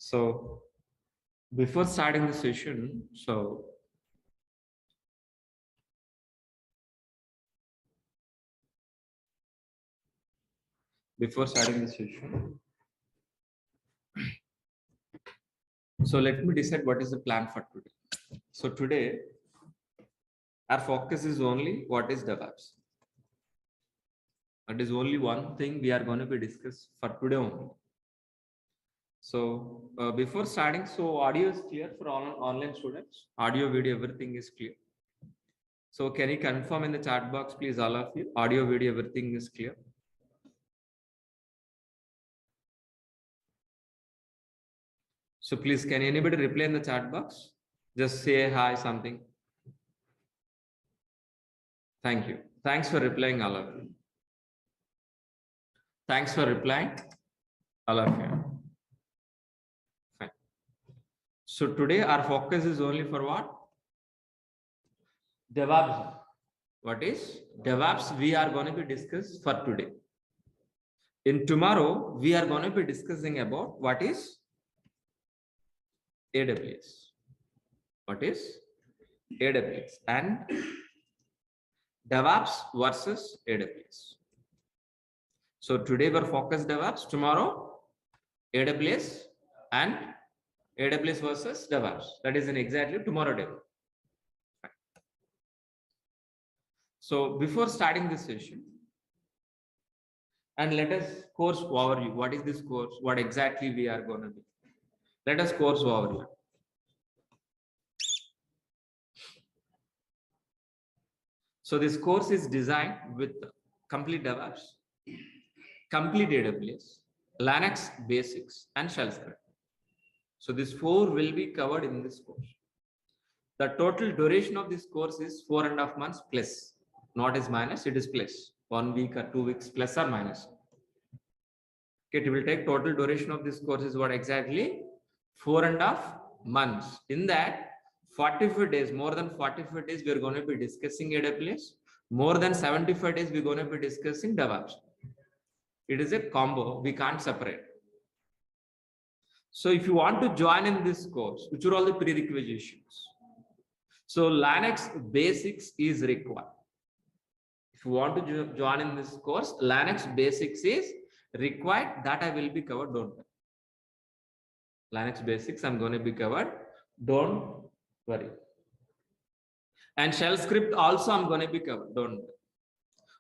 So before starting the session, so let me decide what is the plan for today. So today, our focus is only what is DevOps. That is only one thing we are going to be discussed for today only. So before starting, so audio is clear for all online students. Audio, video, everything is clear. So can you confirm in the chat box, please, all of you? Audio, video, everything is clear. So please, can anybody reply in the chat box? Just say hi, something. Thank you. Thanks for replying, all of you. Thanks for replying, all of you. Fine. So today our focus is only for what? DevOps. What is DevOps? We are going to be discussed for today. In tomorrow, we are going to be discussing about what is AWS. What is AWS and DevOps versus AWS. So today we're focused DevOps, tomorrow AWS and AWS versus DevOps. That is in exactly tomorrow day. So before starting this session, and let us course overview. What is this course? What exactly we are going to do? Let us course overview. So this course is designed with complete DevOps, complete AWS, Linux basics, and shell script. So these four will be covered in this course. The total duration of this course is 4.5 months plus, not as minus, it is plus 1 week or 2 weeks plus or minus. Okay, it will take total duration of this course is what exactly 4.5 months. In that 45 days, more than 45 days, we are going to be discussing AWS. More than 75 days, we're going to be discussing DevOps. It is a combo, we can't separate. So if you want to join in this course, which are all the prerequisites? So Linux basics is required. If you want to join in this course, Linux basics is required. That I will be covered, don't worry. Linux basics I'm going to be covered, don't worry. And shell script also I'm going to be covered, don't worry.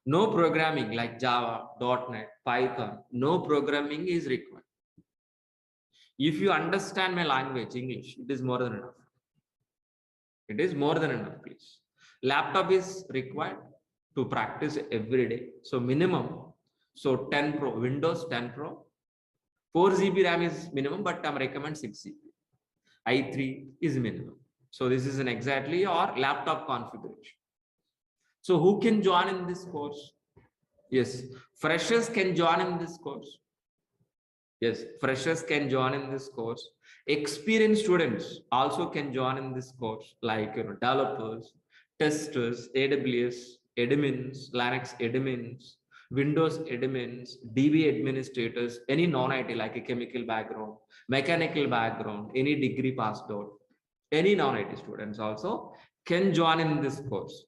No programming like Java, .NET, Python, no programming is required. If you understand my language, English, it is more than enough. It is more than enough, please. Laptop is required to practice every day. So minimum, so 10 Pro, Windows 10 Pro, 4 GB RAM is minimum, but I recommend 6 GB. i3 is minimum. So this is an exactly your laptop configuration. So who can join in this course? Yes, freshers can join in this course. Yes, freshers can join in this course. Experienced students also can join in this course, like developers, testers, AWS admins, Linux admins, Windows admins, DB administrators, any non-IT like a chemical background, mechanical background, any degree passed out, any non-IT students also can join in this course.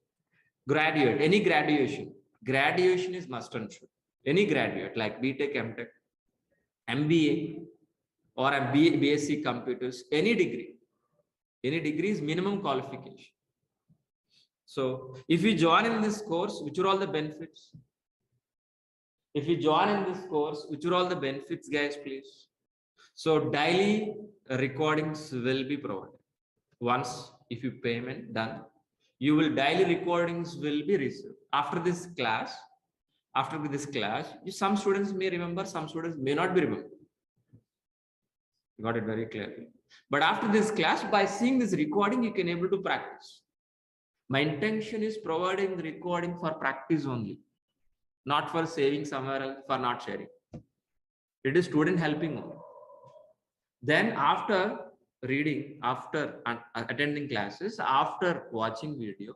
Graduate, any graduation is must and should. Any graduate like BTech, MTech, MBA or a BSc computers, any degree is minimum qualification. So if you join in this course, which are all the benefits? If you join in this course, which are all the benefits, guys, please? So daily recordings will be provided. Once if you payment done, you will daily recordings will be received. After this class, some students may remember, some students may not be remember. You got it very clearly. But after this class, by seeing this recording, you can able to practice. My intention is providing the recording for practice only, not for saving somewhere else, for not sharing. It is student helping only. Then after reading, after attending classes, after watching video,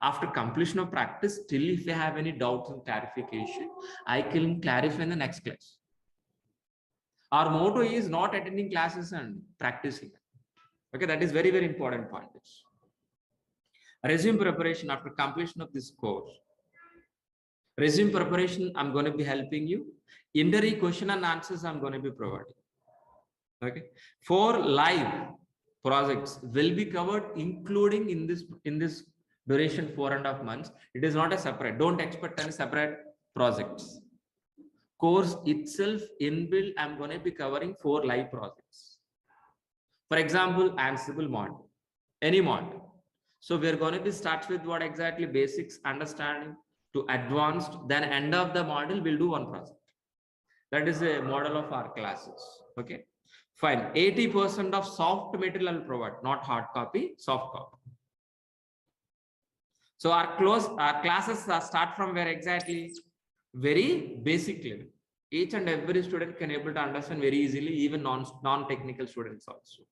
after completion of practice, still if you have any doubts and clarification, I can clarify in the next class. Our motto is not attending classes and practicing. Okay, that is very, very important point. Resume preparation after completion of this course. Resume preparation, I'm going to be helping you. Interview question and answers, I'm going to be providing. Okay, 4 live projects will be covered, including in this duration 4.5 months. It is not a separate. Don't expect any separate projects. Course itself inbuilt, I'm going to be covering 4 live projects. For example, Ansible module, any module. So we're going to be start with what exactly basics, understanding to advanced. Then end of the module, we'll do one project. That is a model of our classes. Okay, fine. 80% of soft material I'll provide, not hard copy, soft copy. So our classes start from where exactly? Very basic level. Each and every student can able to understand very easily, even non-technical students also.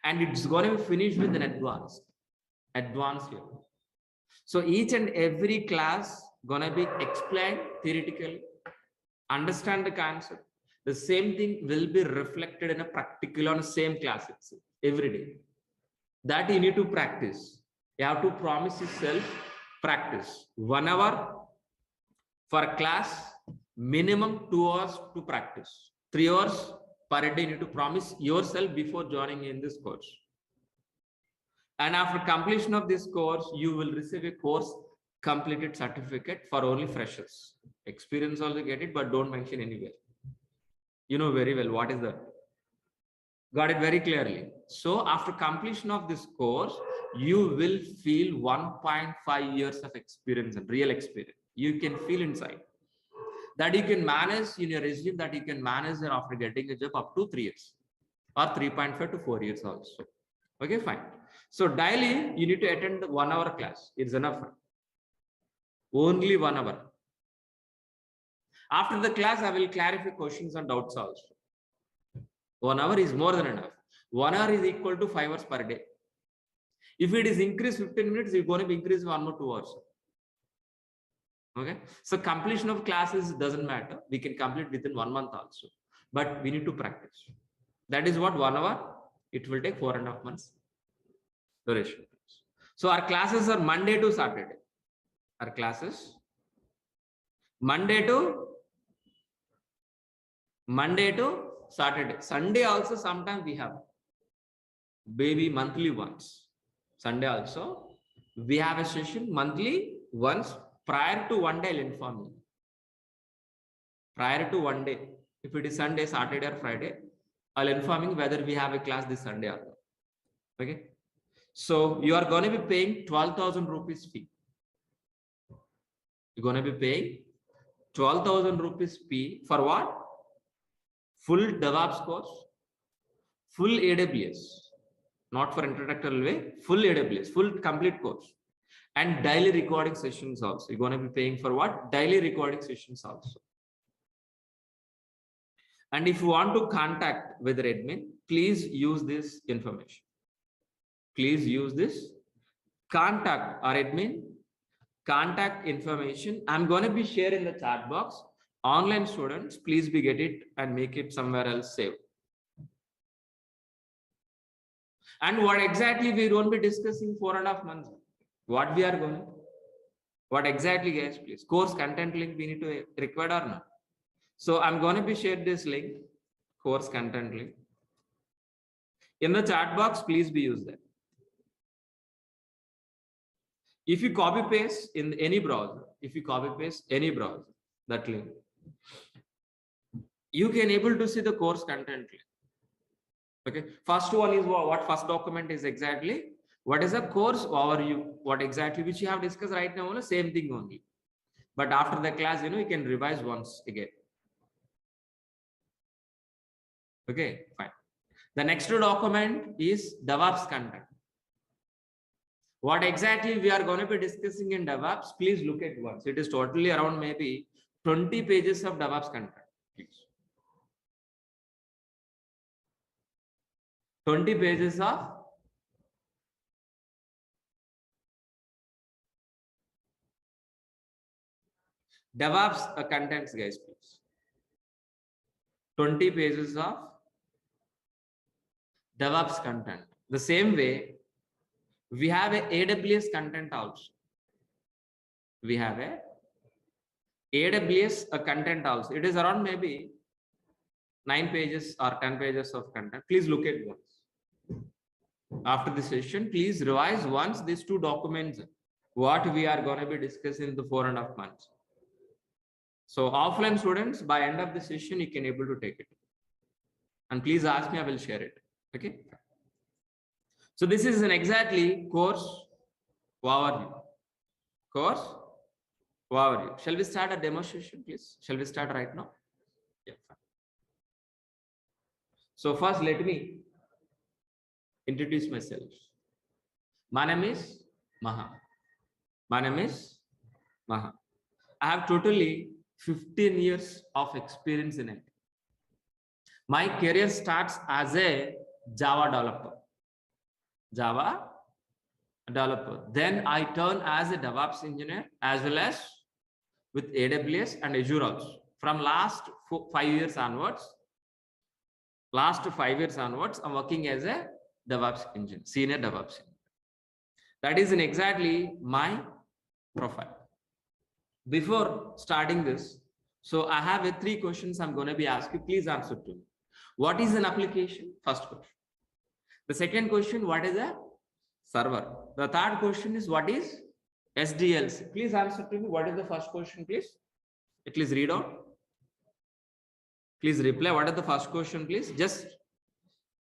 And it's going to be finished with an advanced level. So each and every class gonna be explained theoretically, understand the concept. The same thing will be reflected in a practical on the same class itself every day. That you need to practice. You have to promise yourself practice 1 hour for a class, minimum 2 hours to practice. 3 hours per day you need to promise yourself before joining in this course. And after completion of this course, you will receive a course completed certificate for only freshers. Experience also get it, but don't mention anywhere. You know very well what is that. Got it very clearly. So after completion of this course, you will feel 1.5 years of experience and real experience. You can feel inside that you can manage in your resume, that you can manage after getting a job up to 3 years or 3.5 to 4 years also. Okay, fine. So daily you need to attend the 1 hour class. It's enough. Only 1 hour. After the class, I will clarify questions and doubts also. 1 hour is more than enough. 1 hour is equal to 5 hours per day. If it is increased 15 minutes, you're going to be increased 1 or 2 hours. Okay. So completion of classes doesn't matter. We can complete within 1 month also. But we need to practice. That is what 1 hour. It will take 4.5 months duration. So our classes are Monday to Saturday. Our classes Monday to Saturday. Sunday also sometimes we have maybe monthly once. Sunday also we have a session monthly once. Prior to 1 day, I'll inform you. Prior to 1 day, if it is Sunday, Saturday or Friday, I'll inform you whether we have a class this Sunday or not. Okay. So you are going to be paying 12,000 rupees fee. You're going to be paying 12,000 rupees fee for what? Full DEVOPS course, full AWS, not for introductory way, full AWS, full complete course, and daily recording sessions also. You're going to be paying for what? Daily recording sessions also. And if you want to contact with the admin, please use this information. Please use this. Contact our admin, contact information. I'm going to be sharing the chat box. Online students, please be get it and make it somewhere else saved. And what exactly we won't be discussing 4.5 months. What we are going? What exactly, guys? Please. Course content link we need to require or not. So I'm going to be share this link, course content link. In the chat box, please be used that. If you copy paste in any browser, that link, you can able to see the course content link. Okay. First one is what first document is exactly. What is a course overview? What exactly which you have discussed right now? Same thing only. But after the class, you can revise once again. Okay, fine. The next document is DEVOPS content. What exactly we are going to be discussing in DEVOPS, please look at once. It is totally around maybe 20 pages of DEVOPS content. Please. 20 pages of DEVOPS contents, guys, please. 20 pages of DevOps content. The same way, we have a AWS content also. We have a AWS content also. It is around maybe 9 pages or 10 pages of content. Please look at once. After the session, please revise once these two documents, what we are going to be discussing in the 4.5 months. So offline students, by end of the session, you can able to take it. And please ask me, I will share it. Okay. So this is an exactly course overview. Course overview. Shall we start a demonstration, please? Shall we start right now? Yeah. So first, let me introduce myself. My name is Maha. My name is Maha. I have totally 15 years of experience in it. My career starts as a Java developer. Then I turn as a DevOps engineer as well as with AWS and Azure also. From last 5 years onwards, I'm working as a DevOps engineer, senior DevOps engineer. That is in exactly my profile. Before starting this, so I have 3 questions I'm going to be asking. Please answer to me. What is an application? First question. The second question, what is a server? The third question is, what is SDLC? Please answer to me. What is the first question, please? Please read out. Please reply. What is the first question, please? Just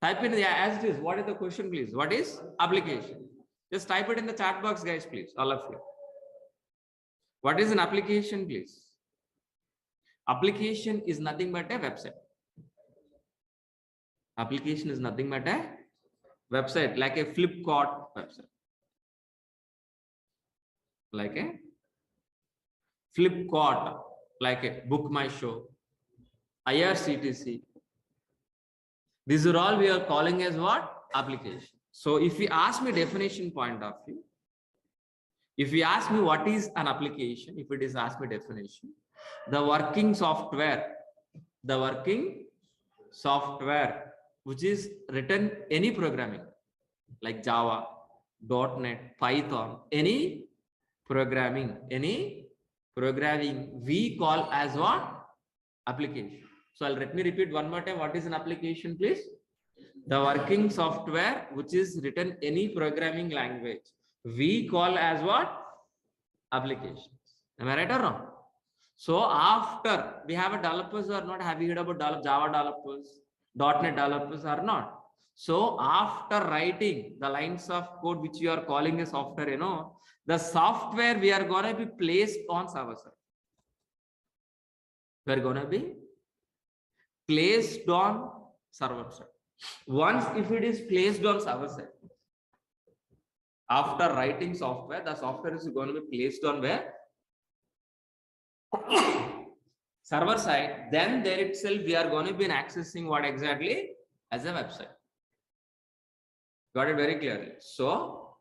type in as it is. What is the question, please? What is application? Just type it in the chat box, guys, please. All of you. What is an application, please? Application is nothing but a website. Application is nothing but a website, like a Flipkart website. Like a Flipkart, like a Book My Show, IRCTC. These are all we are calling as what? Application. So if you ask me definition point of view, if you ask me what is an application, if it is ask me definition, the working software which is written any programming like Java, .NET, Python, any programming we call as what? Application. So let me repeat one more time. What is an application, please? The working software which is written any programming language we call as what? Applications. Am I right or wrong? So after we have a developers or not, have you heard about Java developers, .NET developers or not? So after writing the lines of code which you are calling a software, the software we are going to be placed on server side. We are going to be placed on server side. Once if it is placed on server side, after writing software, the software is going to be placed on where? Server side. Then there itself we are going to be accessing what exactly? As a website. Got it very clearly. So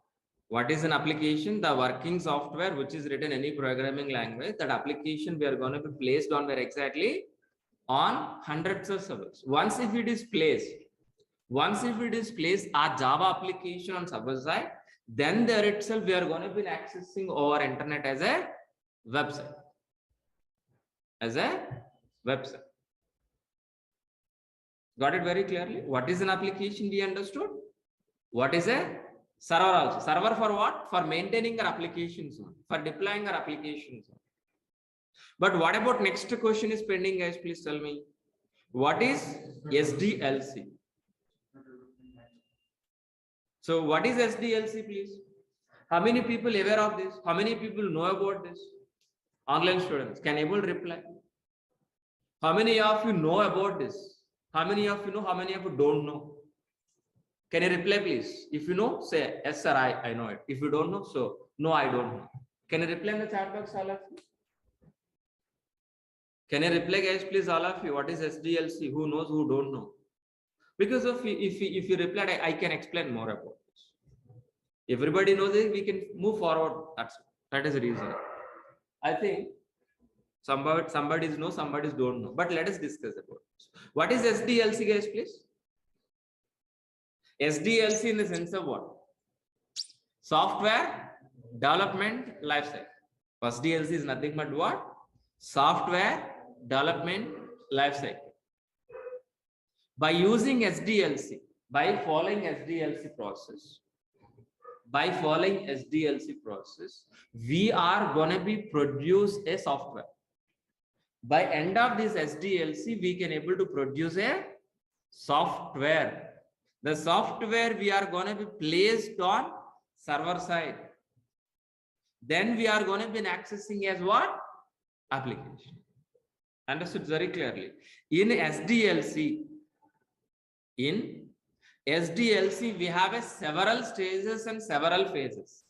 what is an application? The working software which is written any programming language. That application we are going to be placed on where exactly? On hundreds of servers. Once if it is placed a Java application on server side, then there itself we are going to be accessing over internet as a website. Got it very clearly? What is an application? We understood. What is a server also? Server for what? For maintaining our applications, for deploying our applications. But what about next question is pending, guys? Please tell me. What is SDLC? So what is SDLC, please? How many people aware of this? How many people know about this? Online students can able to reply. How many of you know about this? How many of you know? How many of you don't know? Can you reply, please? If you know, say yes, sir. I know it. If you don't know, so no, I don't know. Can you reply in the chat box, all of you? Can you reply, guys, please, all of you? What is SDLC? Who knows? Who don't know? Because of if you replied, I can explain more about this. Everybody knows it. We can move forward. That is the reason. I think Somebody's know, somebody's don't know. But let us discuss about it. What is SDLC, guys, please? SDLC in the sense of what? Software Development Lifecycle. SDLC is nothing but what? Software Development Lifecycle. By using SDLC, by following SDLC process, we are going to be produce a software. By end of this SDLC, we can able to produce a software. The software we are going to be placed on server side. Then we are going to be accessing as what? Application. Understood very clearly. In SDLC, we have a several stages and several phases.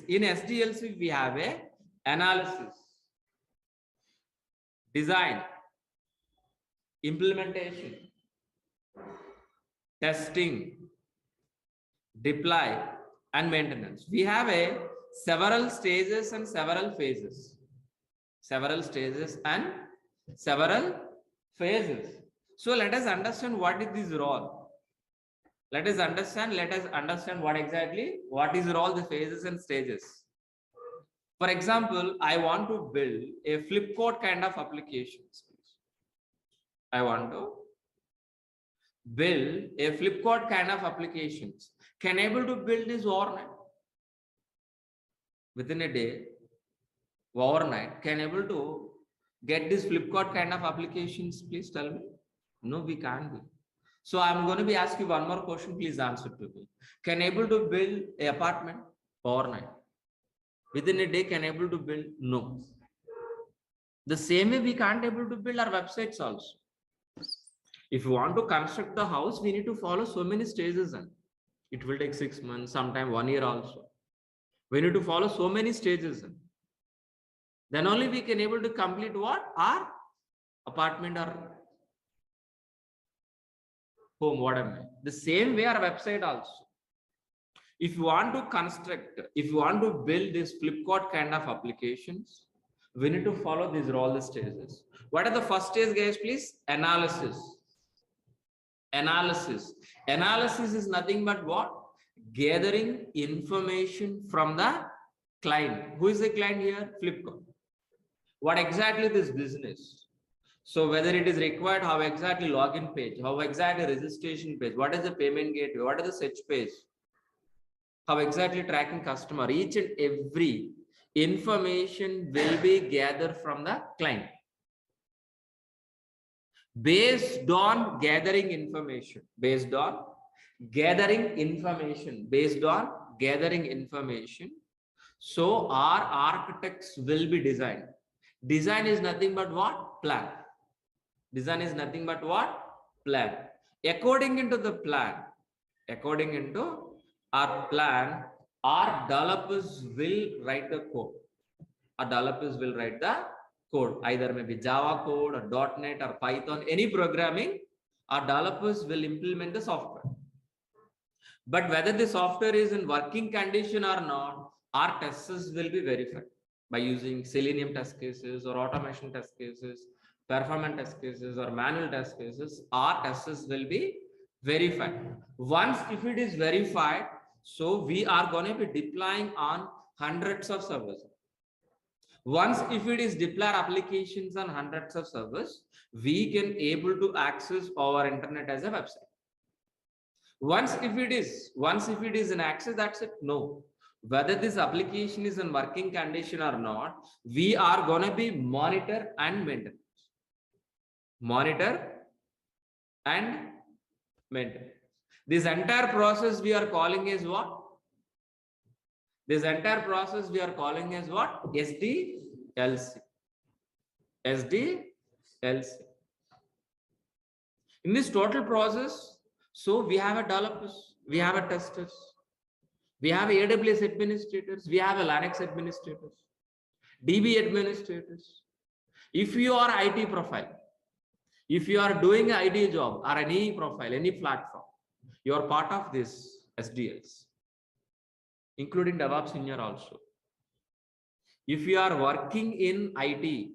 In SDLC, we have a analysis, design, implementation, testing, deploy, and maintenance. We have a several stages and several phases. So let us understand what is this role. Let us understand what is role, the phases and stages. For example, I want to build a Flipkart kind of applications. I want to build a Flipkart kind of applications. Can able to build this overnight? Within a day, overnight, can able to get this Flipkart kind of applications? Please tell me. No, we can't be. So I'm going to be asking you one more question. Please answer to me. Can able to build an apartment overnight? Within a day, can able to build? No. The same way we can't able to build our websites also. If you want to construct the house, we need to follow so many stages, and it will take 6 months, sometime 1 year also. We need to follow so many stages. Then only we can able to complete what? Our apartment or home, whatever. The same way our website also. If you want to construct, if you want to build this Flipkart kind of applications, we need to follow these all the stages. What are the first stage, guys, please? Analysis. Analysis is nothing but what? Gathering information from the client. Who is the client here? Flipkart. What exactly this business? So whether it is required, how exactly login page, how exactly registration page, what is the payment gateway, what is the search page, how exactly tracking customer, each and every information will be gathered from the client. Based on gathering information, so our architects will be designed. Design is nothing but what? Plan. According into the plan, our developers will write the code. Either maybe Java code or .NET or Python, any programming, our developers will implement the software. But whether the software is in working condition or not, our tests will be verified by using Selenium test cases or automation test cases, performance test cases or manual test cases. Our tests will be verified. Once if it is verified, so we are going to be deploying on hundreds of servers. Once if it is deployed applications on hundreds of servers, we can able to access our internet as a website. Once if it is in access, that's it. No, whether this application is in working condition or not, we are going to be monitor and maintain. This entire process we are calling as what? SDLC. In this total process, so we have a developers, we have a testers, we have AWS administrators, we have a Linux administrators, DB administrators. If you are IT profile, if you are doing an IT job or any profile, any platform, you are part of this SDLC, including DevOps in here also. If you are working in IT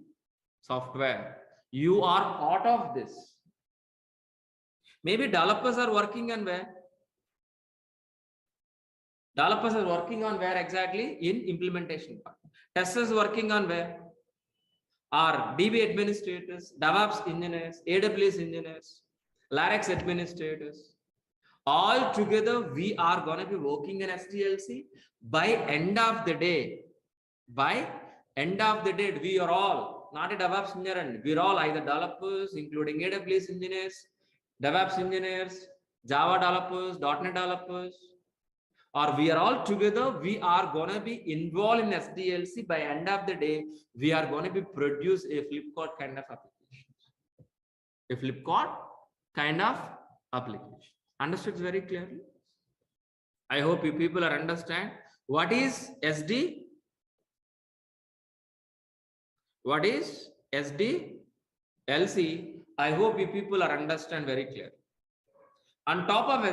software, you are part of this. Maybe developers are working on where? Developers are working on where exactly? In implementation part. Testers working on where? Are DB administrators, DevOps engineers, AWS engineers, Linux administrators. All together, we are going to be working in SDLC. By end of the day, we are all not a DevOps engineer, we're all either developers, including AWS engineers, DevOps engineers, Java developers, .NET developers, or we are all together, we are going to be involved in SDLC. By end of the day, we are going to be produce a Flipkart kind of application. A Flipkart kind of application. Understood very clearly? I hope you people are understand what is SD. What is SDLC? I hope you people are understand very clearly. On top of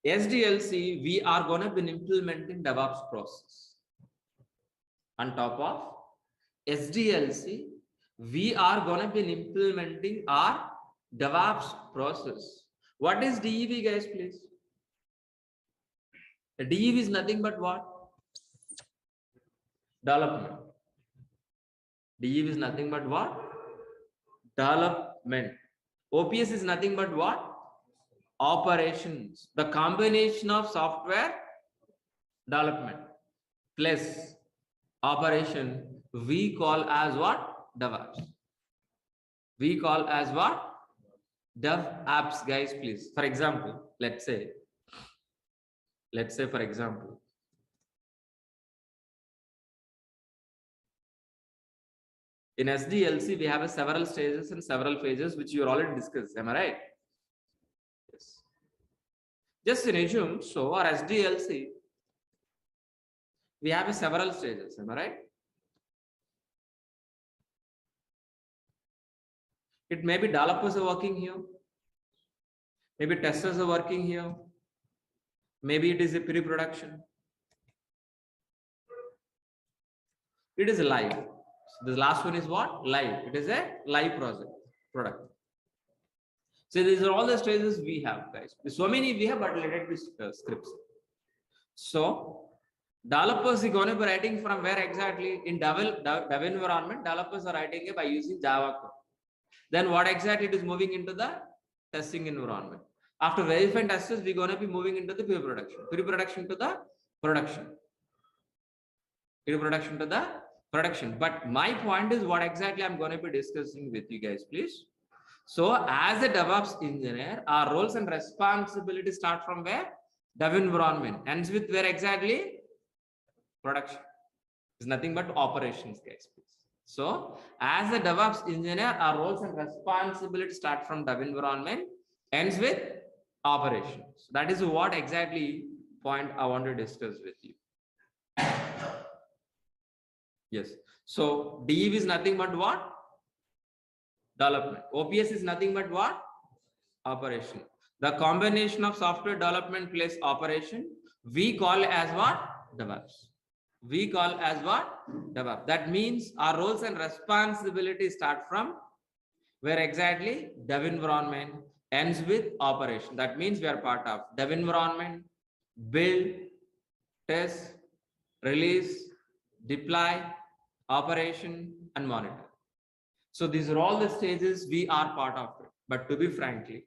SDLC, we are going to be implementing DevOps process. On top of SDLC, we are going to be implementing our DevOps process. What is DEV, guys, please? The DEV is nothing but what? Development. DEV is nothing but what? Development. OPS is nothing but what? Operations. The combination of software development plus operation, we call as what? DevOps. We call as what? DevOps, guys, please. For example, let's say for example, in SDLC, we have several stages and several phases, which you already discussed. Am I right? Yes. Just in assume, so our SDLC, we have several stages. Am I right? It may be developers are working here. Maybe testers are working here. Maybe it is a pre-production. It is live. So the last one is what? Live. It is a live product. So these are all the stages we have, guys. So many we have, but let it be scripts. So developers are going to be writing from where exactly? In dev environment, developers are writing it by using Java code. Then what exactly it is moving into the testing environment. After verifying testers, we're going to be moving into the pre-production. Pre-production to the production. Pre-production to the production. But my point is what exactly I'm going to be discussing with you guys, please. So as a DevOps engineer, our roles and responsibilities start from where? Dev environment. Ends with where exactly? Production. It's nothing but operations, guys, please. So as a DevOps engineer, our roles and responsibilities start from dev environment, ends with operations. That is what exactly point I want to discuss with you. Yes. So DEV is nothing but what? Development. OPS is nothing but what? Operation. The combination of software development plus operation, we call as what? DevOps. We call as what? DevOps. That means our roles and responsibilities start from where exactly? Dev environment, ends with operation. That means we are part of dev environment, build, test, release, deploy, operation, and monitor. So these are all the stages we are part of it. But to be frankly,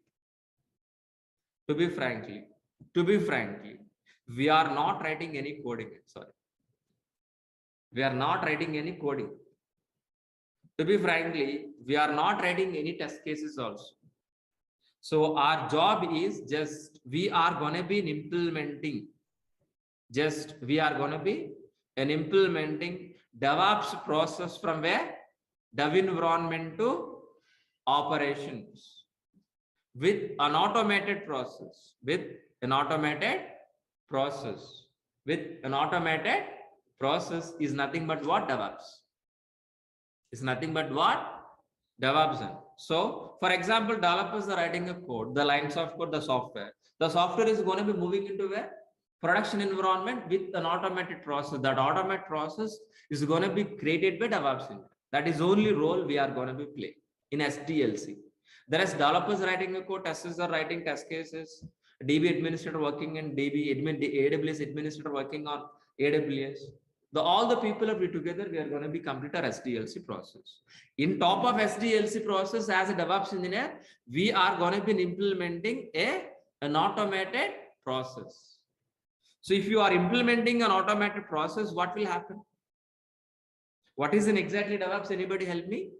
we are not writing any coding. Sorry. We are not writing any coding. To be frankly, we are not writing any test cases also. So our job is just, we are going to be implementing DevOps process from where? Dev environment to operations with an automated process, is nothing but what? DevOps. Is nothing but what? DevOps. So for example, developers are writing a code, the lines of code, the software is going to be moving into where? production environment with an automated process. That automated process is going to be created by DevOps engineer. That is only role we are going to be playing in SDLC. There is developers writing a code, testers are writing test cases, DB administrator working in AWS administrator working on AWS. All the people are together, we are going to be complete our SDLC process. In top of SDLC process, as a DevOps engineer, we are going to be implementing an automated process. So if you are implementing an automated process, what will happen? What is an exactly DevOps? Anybody help me?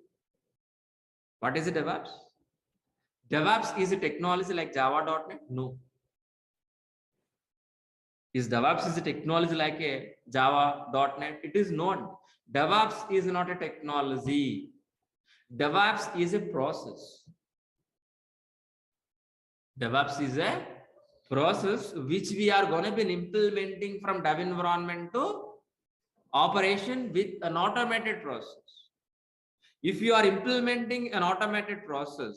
What is a DevOps? DevOps is a technology like Java.NET? No. Is DevOps is a technology like a Java.NET? It is not. DevOps is not a technology. DevOps is a process. DevOps is a process which we are going to be implementing from dev environment to operation with an automated process. If you are implementing an automated process,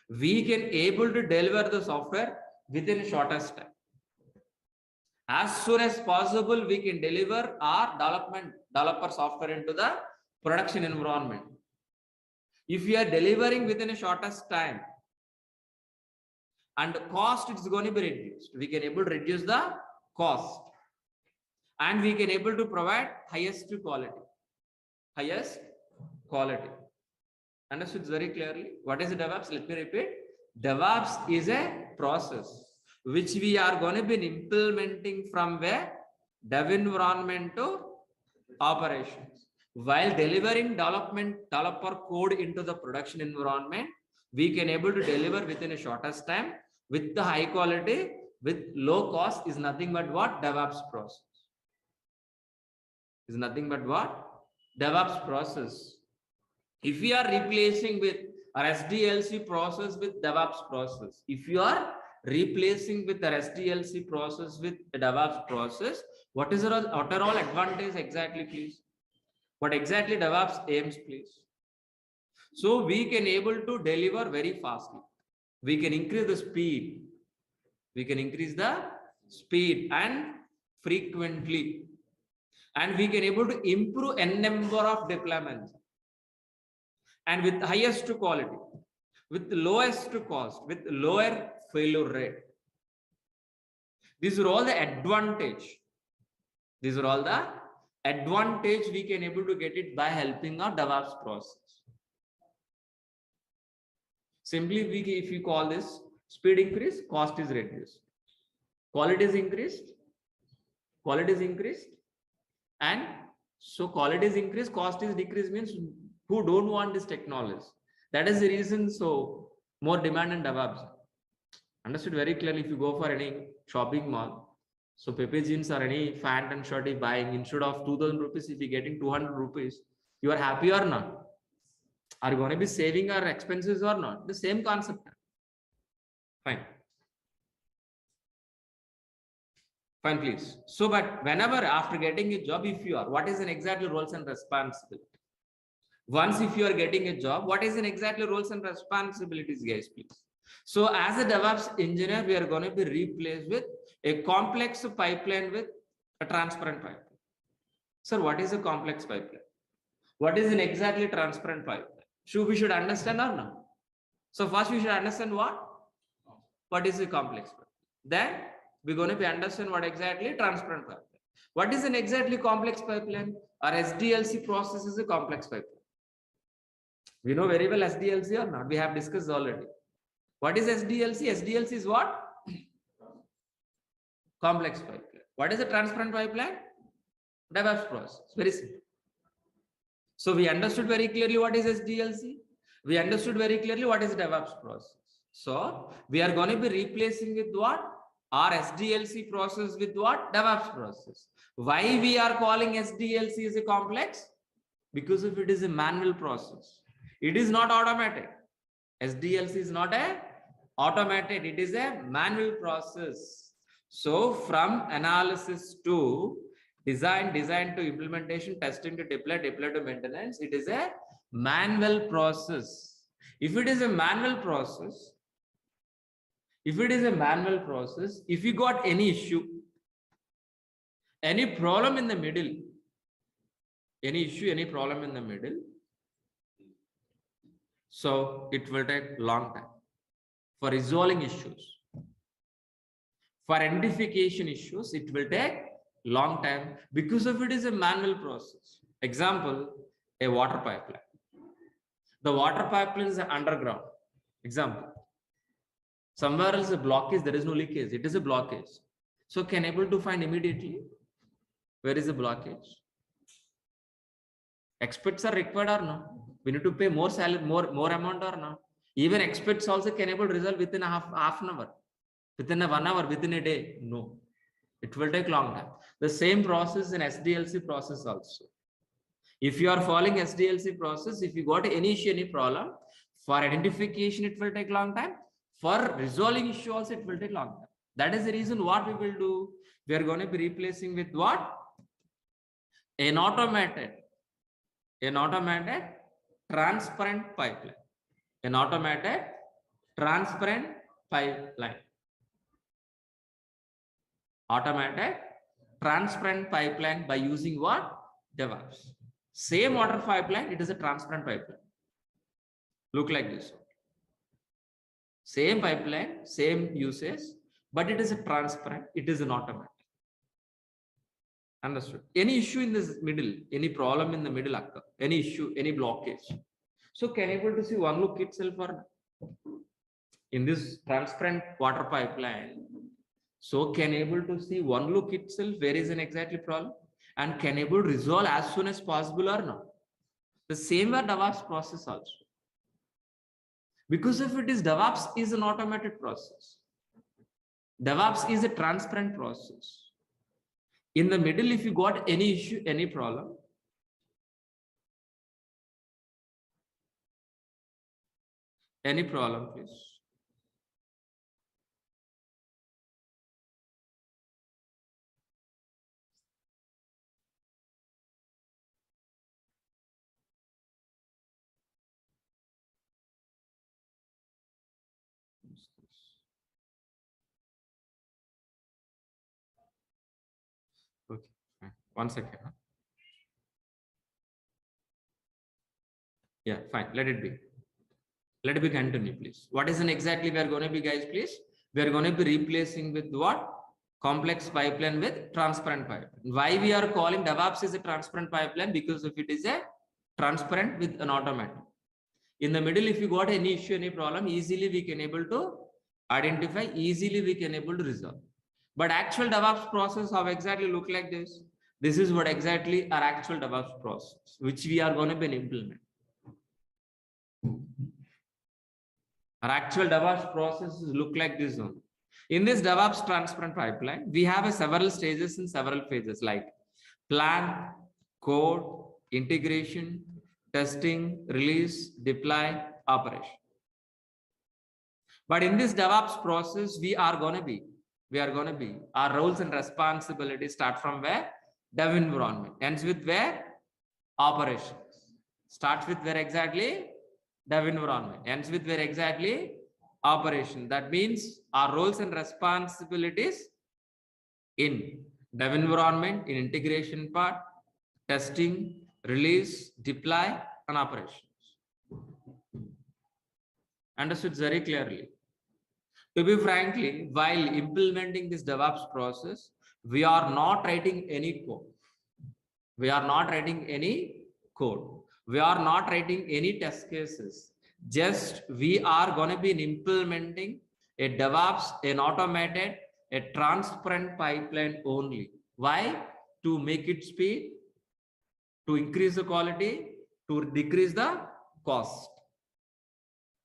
we can able to deliver the software within shortest time. As soon as possible, we can deliver our developer software into the production environment. If we are delivering within a shortest time, and cost is going to be reduced, we can able to reduce the cost, and we can able to provide highest quality. Understood very clearly? What is DevOps? Let me repeat. DevOps is a process which we are going to be implementing from where dev environment to operations. While delivering developer code into the production environment, we can able to deliver within a shortest time with the high quality, with low cost. Is nothing but what? DevOps process. Is nothing but what? DevOps process. If we are replacing with our SDLC process with DevOps process, if you are replacing with the SDLC process with a DevOps process, what are all advantage exactly, please? What exactly DevOps aims, please? So we can able to deliver very fastly. We can increase the speed. We can increase the speed and frequently. And we can able to improve n number of deployments. And with highest quality, with lowest cost, with lower failure rate. These are all the advantage. These are all the advantage we can able to get it by helping our DevOps process. Simply, if you call this speed increase, cost is reduced. Quality is increased. Quality is increased. And so quality is increased, cost is decreased, means who don't want this technology. That is the reason. So more demand in DevOps. Understood very clearly. If you go for any shopping mall, so Pepe jeans or any pant and shirt is buying, instead of 2000 rupees, if you're getting 200 rupees, you are happy or not? Are you going to be saving our expenses or not? The same concept. Fine. Fine, please. So, but whenever after getting a job, if you are, what is an exactly roles and responsibility? Once if you are getting a job, what is an exactly roles and responsibilities, guys, please? So as a DevOps engineer, we are going to be replaced with a complex pipeline with a transparent pipeline. Sir, what is a complex pipeline? What is an exactly transparent pipeline? We should understand or not? So first we should understand what is a complex pipeline. Then we're going to be understand what exactly transparent pipeline. What is an exactly complex pipeline? Our SDLC process is a complex pipeline. We know very well SDLC or not? We have discussed already. What is SDLC? SDLC is what? Complex pipeline. What is a transparent pipeline? DevOps process. Very simple. So we understood very clearly what is SDLC. We understood very clearly what is DevOps process. So we are going to be replacing with what? Our SDLC process with what? DevOps process. Why we are calling SDLC as a complex? Because if it is a manual process. It is not automated. SDLC is not a automated. It is a manual process. So from analysis to design to implementation, testing to deploy to maintenance, it is a manual process. If it is a manual process, if you got any issue, any problem in the middle, any issue, any problem in the middle, so it will take long time for resolving issues. For identification issues, it will take long time because of it is a manual process. Example, a water pipeline. The water pipeline is underground. Example, somewhere else a blockage, there is no leakage, it is a blockage. So can able to find immediately where is the blockage. Experts are required or not? We need to pay more salary, more amount or not? Even experts also can able to resolve within half an hour, within a 1 hour, within a day. No, it will take long time. The same process in SDLC process also. If you are following SDLC process, if you got any issue, any problem, for identification, it will take long time. For resolving issue also, it will take long time. That is the reason what we will do. We are going to be replacing with what? An automated transparent pipeline. An automated transparent pipeline. Automated transparent pipeline by using what? DEVOPS. Same water pipeline, it is a transparent pipeline. Look like this. Same pipeline, same usage, but it is a transparent, it is an automatic. Understood? Any issue in this middle, any problem in the middle occur, any issue, any blockage. So can you able to see one look itself or in this transparent water pipeline? So can able to see one look itself where is an exactly problem and can able to resolve as soon as possible or not? The same way DEVOPS process also. Because if it is DEVOPS is an automated process. DEVOPS is a transparent process. In the middle, if you got any issue, any problem, any problem, please. Okay, fine. 1 second. Yeah, fine. Let it be. Let it be continue, please. What is an exactly we are going to be, guys, please? We are going to be replacing with what? Complex pipeline with transparent pipeline. Why we are calling DEVOPS is a transparent pipeline? Because if it is a transparent with an automatic. In the middle, if you got any issue, any problem, easily we can able to identify, easily we can able to resolve. But actual DEVOPS process, how exactly look like this? This is what exactly our actual DEVOPS process, which we are going to be implement. Our actual DEVOPS processes look like this one. In this DEVOPS transparent pipeline, we have several stages and several phases like plan, code, integration, testing, release, deploy, operation. But in this DEVOPS process, we are going to be, our roles and responsibilities start from where? Dev environment. Ends with where? Operations. Starts with where exactly? Dev environment. Ends with where exactly? Operation. That means our roles and responsibilities in dev environment, in integration part, testing, release, deploy, and operations. Understood very clearly. To be frankly, while implementing this DEVOPS process, we are not writing any code. We are not writing any code. We are not writing any test cases. Just we are going to be implementing a DEVOPS, an automated, a transparent pipeline only. Why? To make it speed, to increase the quality, to decrease the cost.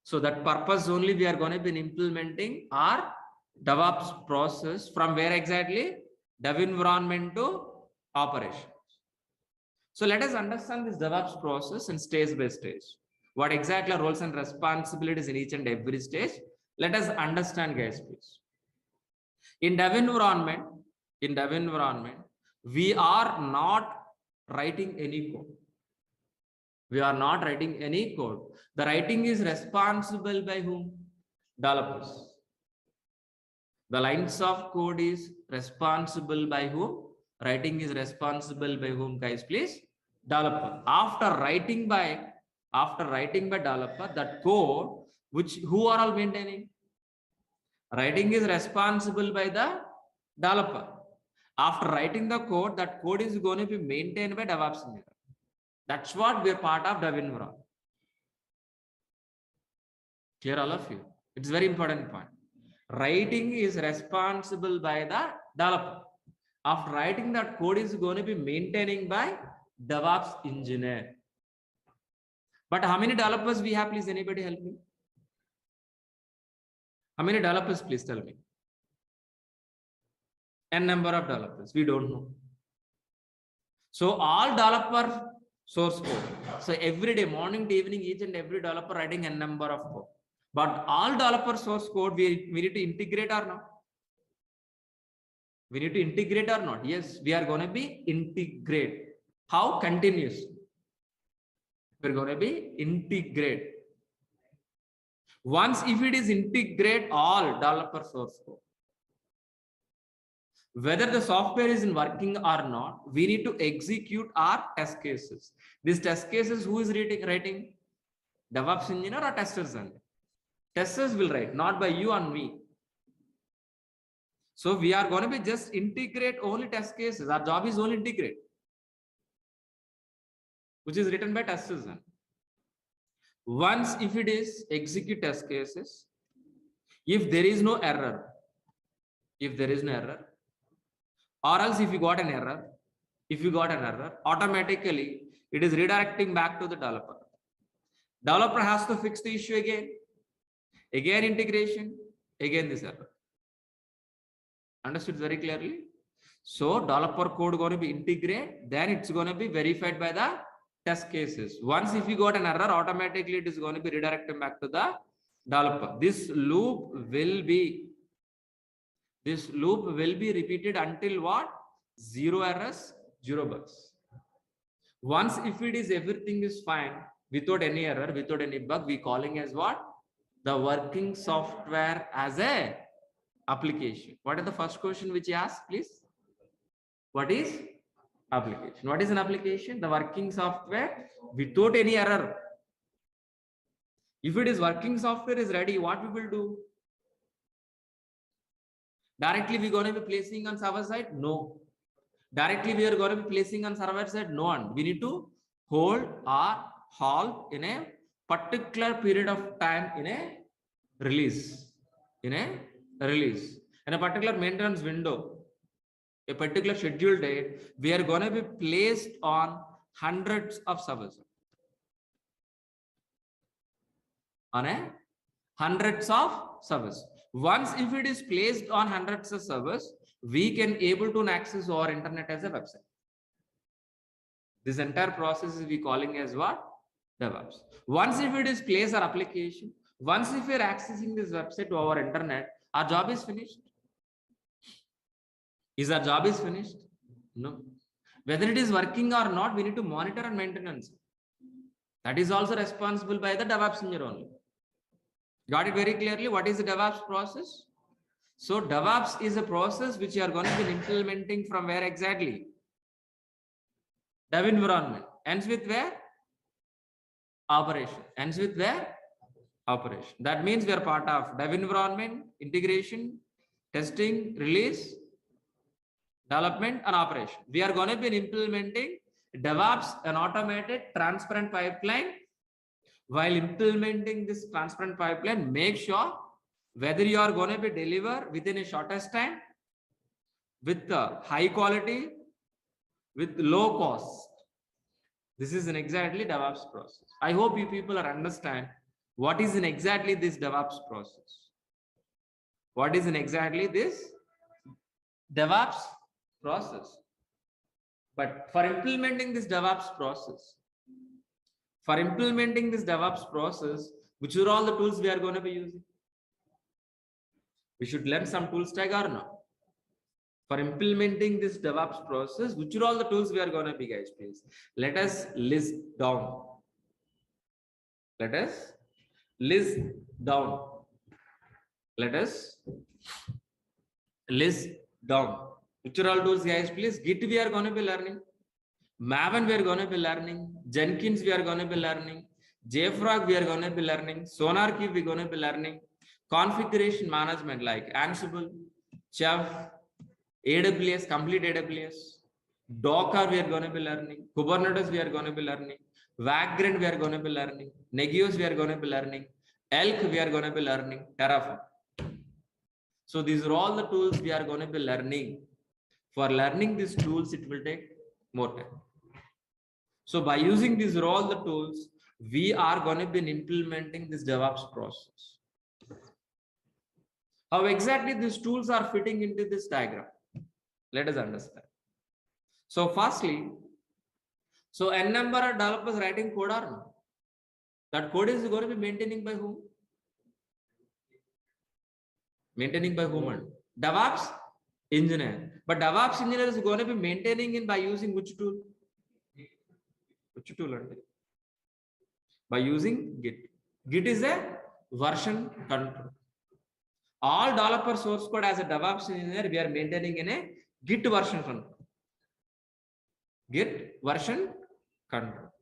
So that purpose only we are going to be implementing our DEVOPS process from where exactly? Dev environment to operations. So let us understand this DEVOPS process in stage by stage. What exactly are roles and responsibilities in each and every stage? Let us understand, guys, please. In dev environment, we are not writing any code. We are not writing any code. The writing is responsible by whom? Developers. The lines of code is responsible by whom? Writing is responsible by whom, guys, please? Developer. After writing by developer, that code, who are all maintaining? Writing is responsible by the developer. After writing the code, that code is going to be maintained by DevOps engineer. That's what we're part of dev environment. Clear, all of you? It's very important point. Writing is responsible by the developer. After writing, that code is going to be maintaining by DevOps engineer. But how many developers we have? Please, anybody help me? How many developers? Please tell me. N number of developers. We don't know. So all developer source code. So every day, morning to evening, each and every developer writing N number of code. But all developer source code, we need to integrate or not? We need to integrate or not? Yes, we are going to be integrate. How? Continuous. We're going to be integrate. Once if it is integrate all developer source code, whether the software is working or not, we need to execute our test cases. These test cases, who is writing? DevOps engineer or testers? Testers will write, not by you and me. So we are going to be just integrate only test cases. Our job is only integrate, which is written by testers. Once if it is execute test cases, if there is no error, or else if you got an error, automatically it is redirecting back to the developer. Developer has to fix the issue again integration, again this error. Understood very clearly? So developer code going to be integrate, then it's going to be verified by the test cases. Once if you got an error, automatically it is going to be redirected back to the developer. This loop will be repeated until what? 0 errors, 0 bugs. Once if it is everything is fine, without any error, without any bug, we calling as what? The working software as a application. What is the first question which you asked, please? What is application? What is an application? The working software without any error. If it is working software is ready, what we will do? Directly we are going to be placing on server side? No. Directly we are going to be placing on server side? No. And we need to hold or halt in a particular period of time in a release. In a particular maintenance window, a particular scheduled date, we are going to be placed on hundreds of servers. Once if it is placed on hundreds of servers, we can able to access our internet as a website. This entire process is we calling as what? DevOps. Once if it is placed our application, once if we are accessing this website to our internet, our job is finished. Is our job is finished? No. Whether it is working or not, we need to monitor and maintenance. That is also responsible by the DevOps engineer only. Got it very clearly? What is the DevOps process? So DevOps is a process which you are going to be implementing from where exactly? Dev environment. Ends with where? Operation. Ends with where? Operation. That means we are part of dev environment, integration, testing, release, development, and operation. We are going to be implementing DevOps, an automated transparent pipeline. While implementing this transparent pipeline, make sure whether you are going to be deliver within a shortest time, with high quality, with low cost. This is an exactly DevOps process. I hope you people are understand what is in exactly this DevOps process. What is in exactly this DevOps process. But for implementing this DevOps process, which are all the tools we are going to be using? We should learn some tools tag or not? For implementing this DevOps process, which are all the tools we are going to be, guys, please? Let us list down. Let us list down. Let us list down. Which are all tools, guys? Please, Git we are going to be learning. Maven we are going to be learning. Jenkins we are going to be learning. JFrog we are going to be learning. SonarQube we are going to be learning. Configuration management like Ansible, Chef, AWS, complete AWS. Docker we are going to be learning. Kubernetes we are going to be learning. Vagrant we are going to be learning. Negios we are going to be learning. Elk we are going to be learning. Terraform. So these are all the tools we are going to be learning. For learning these tools, it will take more time. So by using these are all the tools, we are going to be implementing this DevOps process. How exactly these tools are fitting into this diagram? Let us understand. So firstly, so n number of developers writing code or no? That code is going to be maintaining by whom? Maintaining by whom? DevOps engineer. But DevOps engineer is going to be maintaining it by using which tool? Which tool? By using Git. Git is a version control. All developer source code as a DevOps engineer, we are maintaining in a Git version control. Git version control.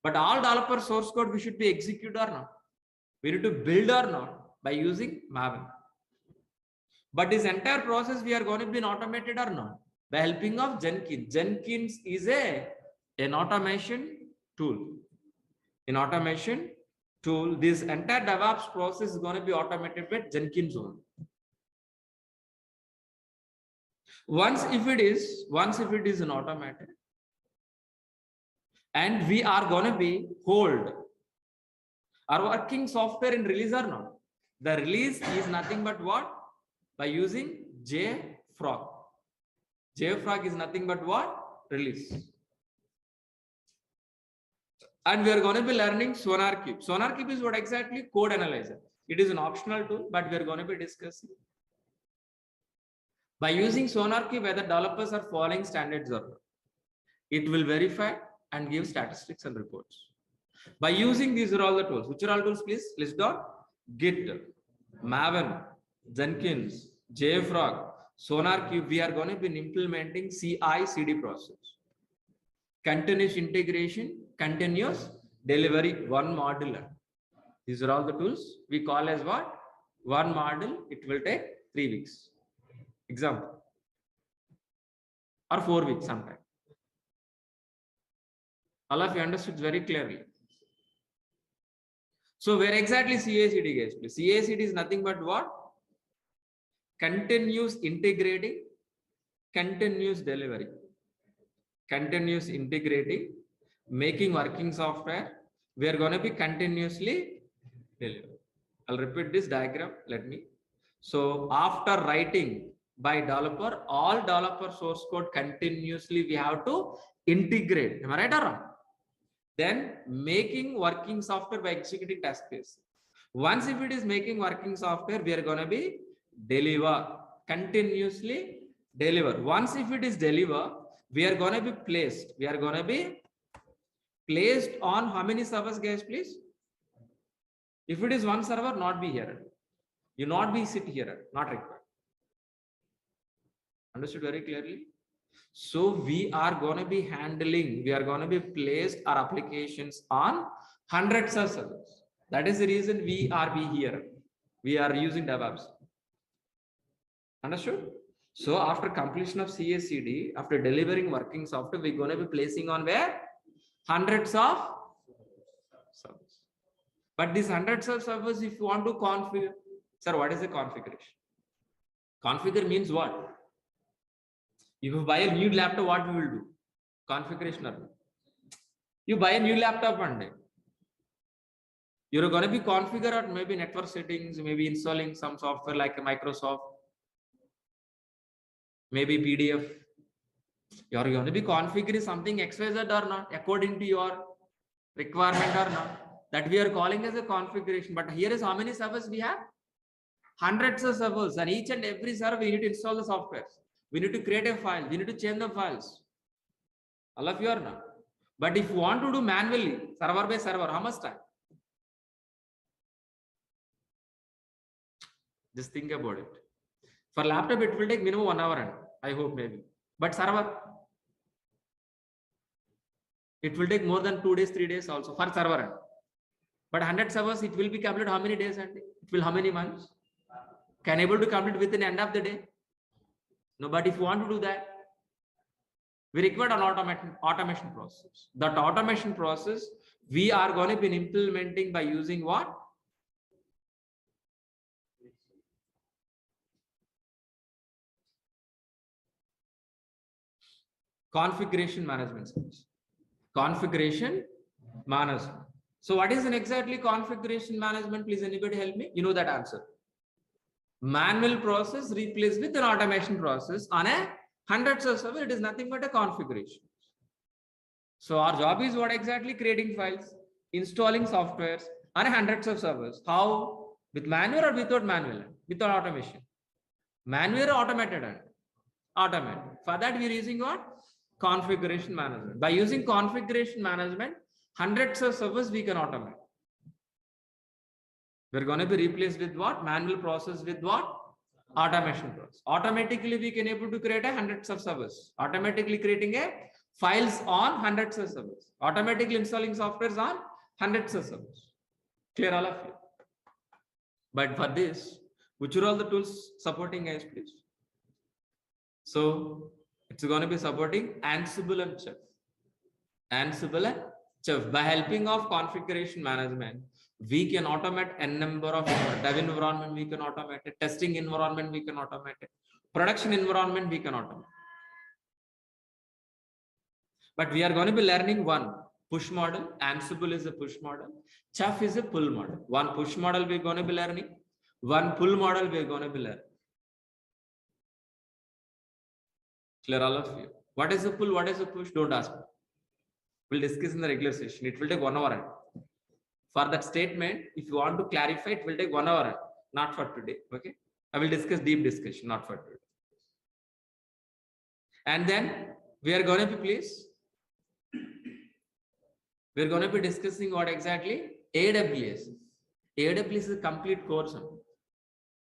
But all developer source code we should be execute or not. We need to build or not by using Maven. But this entire process we are going to be automated or not by helping of Jenkins. Jenkins is an automation tool. In automation tool, this entire DevOps process is going to be automated with Jenkins only. Once if it is an automated, and we are going to be hold our working software in release or not. The release is nothing but what? By using JFrog. JFrog is nothing but what? Release. And we are going to be learning SonarQube. SonarQube is what exactly? Code analyzer. It is an optional tool, but we are going to be discussing. By using SonarQube, whether developers are following standards or not. It will verify and give statistics and reports. By using these are all the tools. Which are all tools, please? List down. Git, Maven, Jenkins, JFrog, SonarQube. We are going to be implementing CI/CD process. Continuous integration, continuous delivery, one module. These are all the tools we call as what? One module. It will take 3 weeks. Example. Or 4 weeks sometime. All of you understood very clearly. So where exactly CI/CD, guys? CI/CD is nothing but what? Continuous integrating, continuous delivery. Continuous integrating, making working software. We are going to be continuously delivering. I'll repeat this diagram. Let me. So after writing by developer, all developer source code continuously we have to integrate. Am I right or wrong? Then making working software by executing task case. Once if it is making working software, we are going to be deliver, continuously deliver. Once if it is deliver, we are going to be placed. We are going to be placed on how many servers, guys, please? If it is one server, not be here. You not be sit here, not required. Understood very clearly? So we are going to be handling, we are going to be placed our applications on hundreds of servers. That is the reason we are here. We are using DevOps. Understood? So after completion of CI/CD, after delivering working software, we're going to be placing on where? Hundreds of servers. But these hundreds of servers, if you want to configure, sir, what is the configuration? Configure means what? If you buy a new laptop, what we will do? Configuration. You buy a new laptop one day. You're going to be configure or maybe network settings, maybe installing some software like a Microsoft, maybe PDF. You're going to be configuring something XYZ or not, according to your requirement or not. That we are calling as a configuration. But here is how many servers we have? Hundreds of servers, and each and every server we need to install the software. We need to create a file. We need to change the files. All of you are not. But if you want to do manually, server by server, how much time? Just think about it. For laptop, it will take minimum 1 hour. I hope maybe. But server, it will take more than 2 days, 3 days also for server. But 100 servers, it will be completed how many days and it will how many months? Can able to complete within the end of the day? No, but if you want to do that, we require an automation process. That automation process we are going to be implementing by using what? Configuration management service. Configuration management. So what is an exactly configuration management? Please anybody help me? You know that answer. Manual process replaced with an automation process on a hundreds of servers. It is nothing but a configuration. So our job is what exactly? Creating files, installing softwares on hundreds of servers. How? With manual or without manual? Without automation. Manual or automated? Automated. For that we are using what? Configuration management. By using configuration management, hundreds of servers we can automate. We're going to be replaced with what? Manual process with what? Automation process. Automatically we can able to create a hundreds of servers. Automatically creating a files on hundreds of servers. Automatically installing softwares on hundreds of servers. Clear all of you? But for this, which are all the tools supporting guys, please? So it's going to be supporting Ansible and Chef. Ansible and Chef. By helping of configuration management, we can automate n number of dev environment, we can automate it, testing environment, we can automate it, production environment, we can automate. But we are going to be learning one push model. Ansible is a push model. Chef is a pull model. One push model we're going to be learning. One pull model we're going to be learning. Clear all of you? What is a pull? What is a push? Don't ask me. We'll discuss in the regular session. It will take 1 hour. For that statement, if you want to clarify, it will take 1 hour. Not for today. Okay. I will discuss deep discussion, not for today. And then we are going to be, please. We're going to be discussing what exactly? AWS. AWS is a complete course.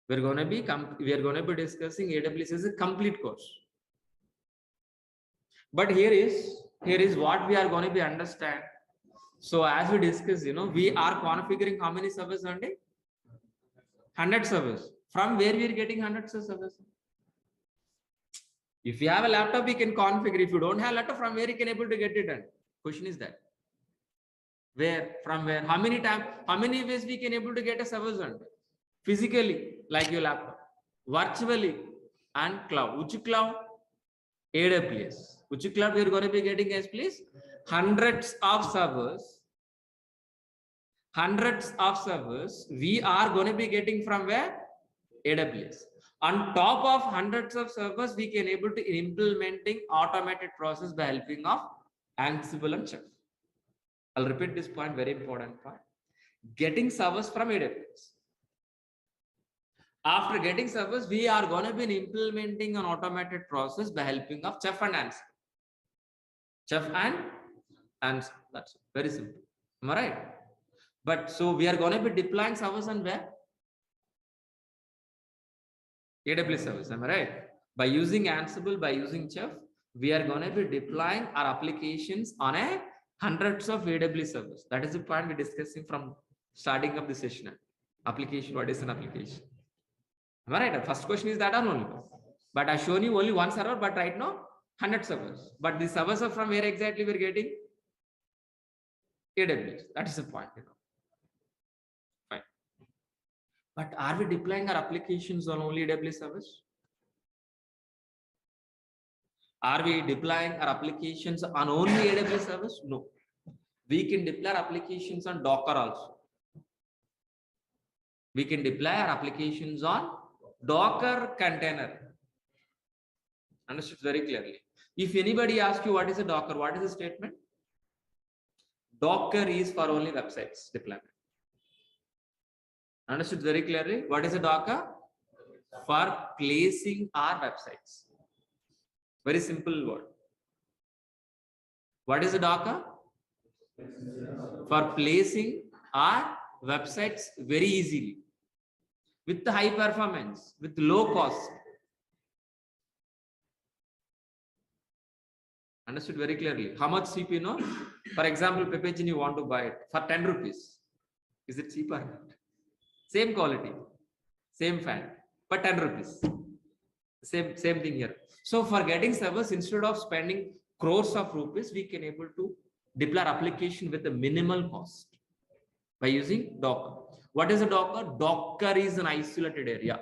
We're going to be discussing AWS as a complete course. But here is what we are going to be understand. So as we discuss, we are configuring how many servers on day? 100 servers. From where we are getting hundreds of servers? If you have a laptop, we can configure. If you don't have a laptop, from where you can able to get it done? Question is that. Where? From where? How many times? How many ways we can able to get a servers on? Physically, like your laptop. Virtually and cloud. Which cloud? AWS. Which cloud we are going to be getting as please? Hundreds of servers. Hundreds of servers we are going to be getting from where? AWS. On top of hundreds of servers, we can able to implementing automated process by helping of Ansible and Chef. I'll repeat this point, very important point. Getting servers from AWS. After getting servers, we are going to be implementing an automated process by helping of Chef and Ansible. Chef and Ansible. That's very simple. Am I right? But so we are going to be deploying servers on where? AWS service. Am I right? By using Ansible, by using Chef, we are going to be deploying our applications on a hundreds of AWS servers. That is the point we're discussing from starting of the session. Application, what is an application? Am I right? First question is that only. But I've shown you only one server, but right now 100 servers. But the servers are from where exactly we're getting? AWS. That is the point. Fine. But are we deploying our applications on only AWS servers? Are we deploying our applications on only AWS servers? No. We can deploy applications on Docker also. We can deploy our applications on Docker container. Understood very clearly. If anybody asks you what is a Docker, what is the statement? Docker is for only websites deployment. Understood very clearly. What is a Docker? For placing our websites. Very simple word. What is a Docker? For placing our websites very easily, with the high performance, with low cost. Understood very clearly. How much cheap, you know? For example, Pepegin, you want to buy it for 10 rupees. Is it cheap or not? Same quality, same fan, but 10 rupees. Same thing here. So for getting servers, instead of spending crores of rupees, we can able to deploy application with a minimal cost by using Docker. What is a Docker? Docker is an isolated area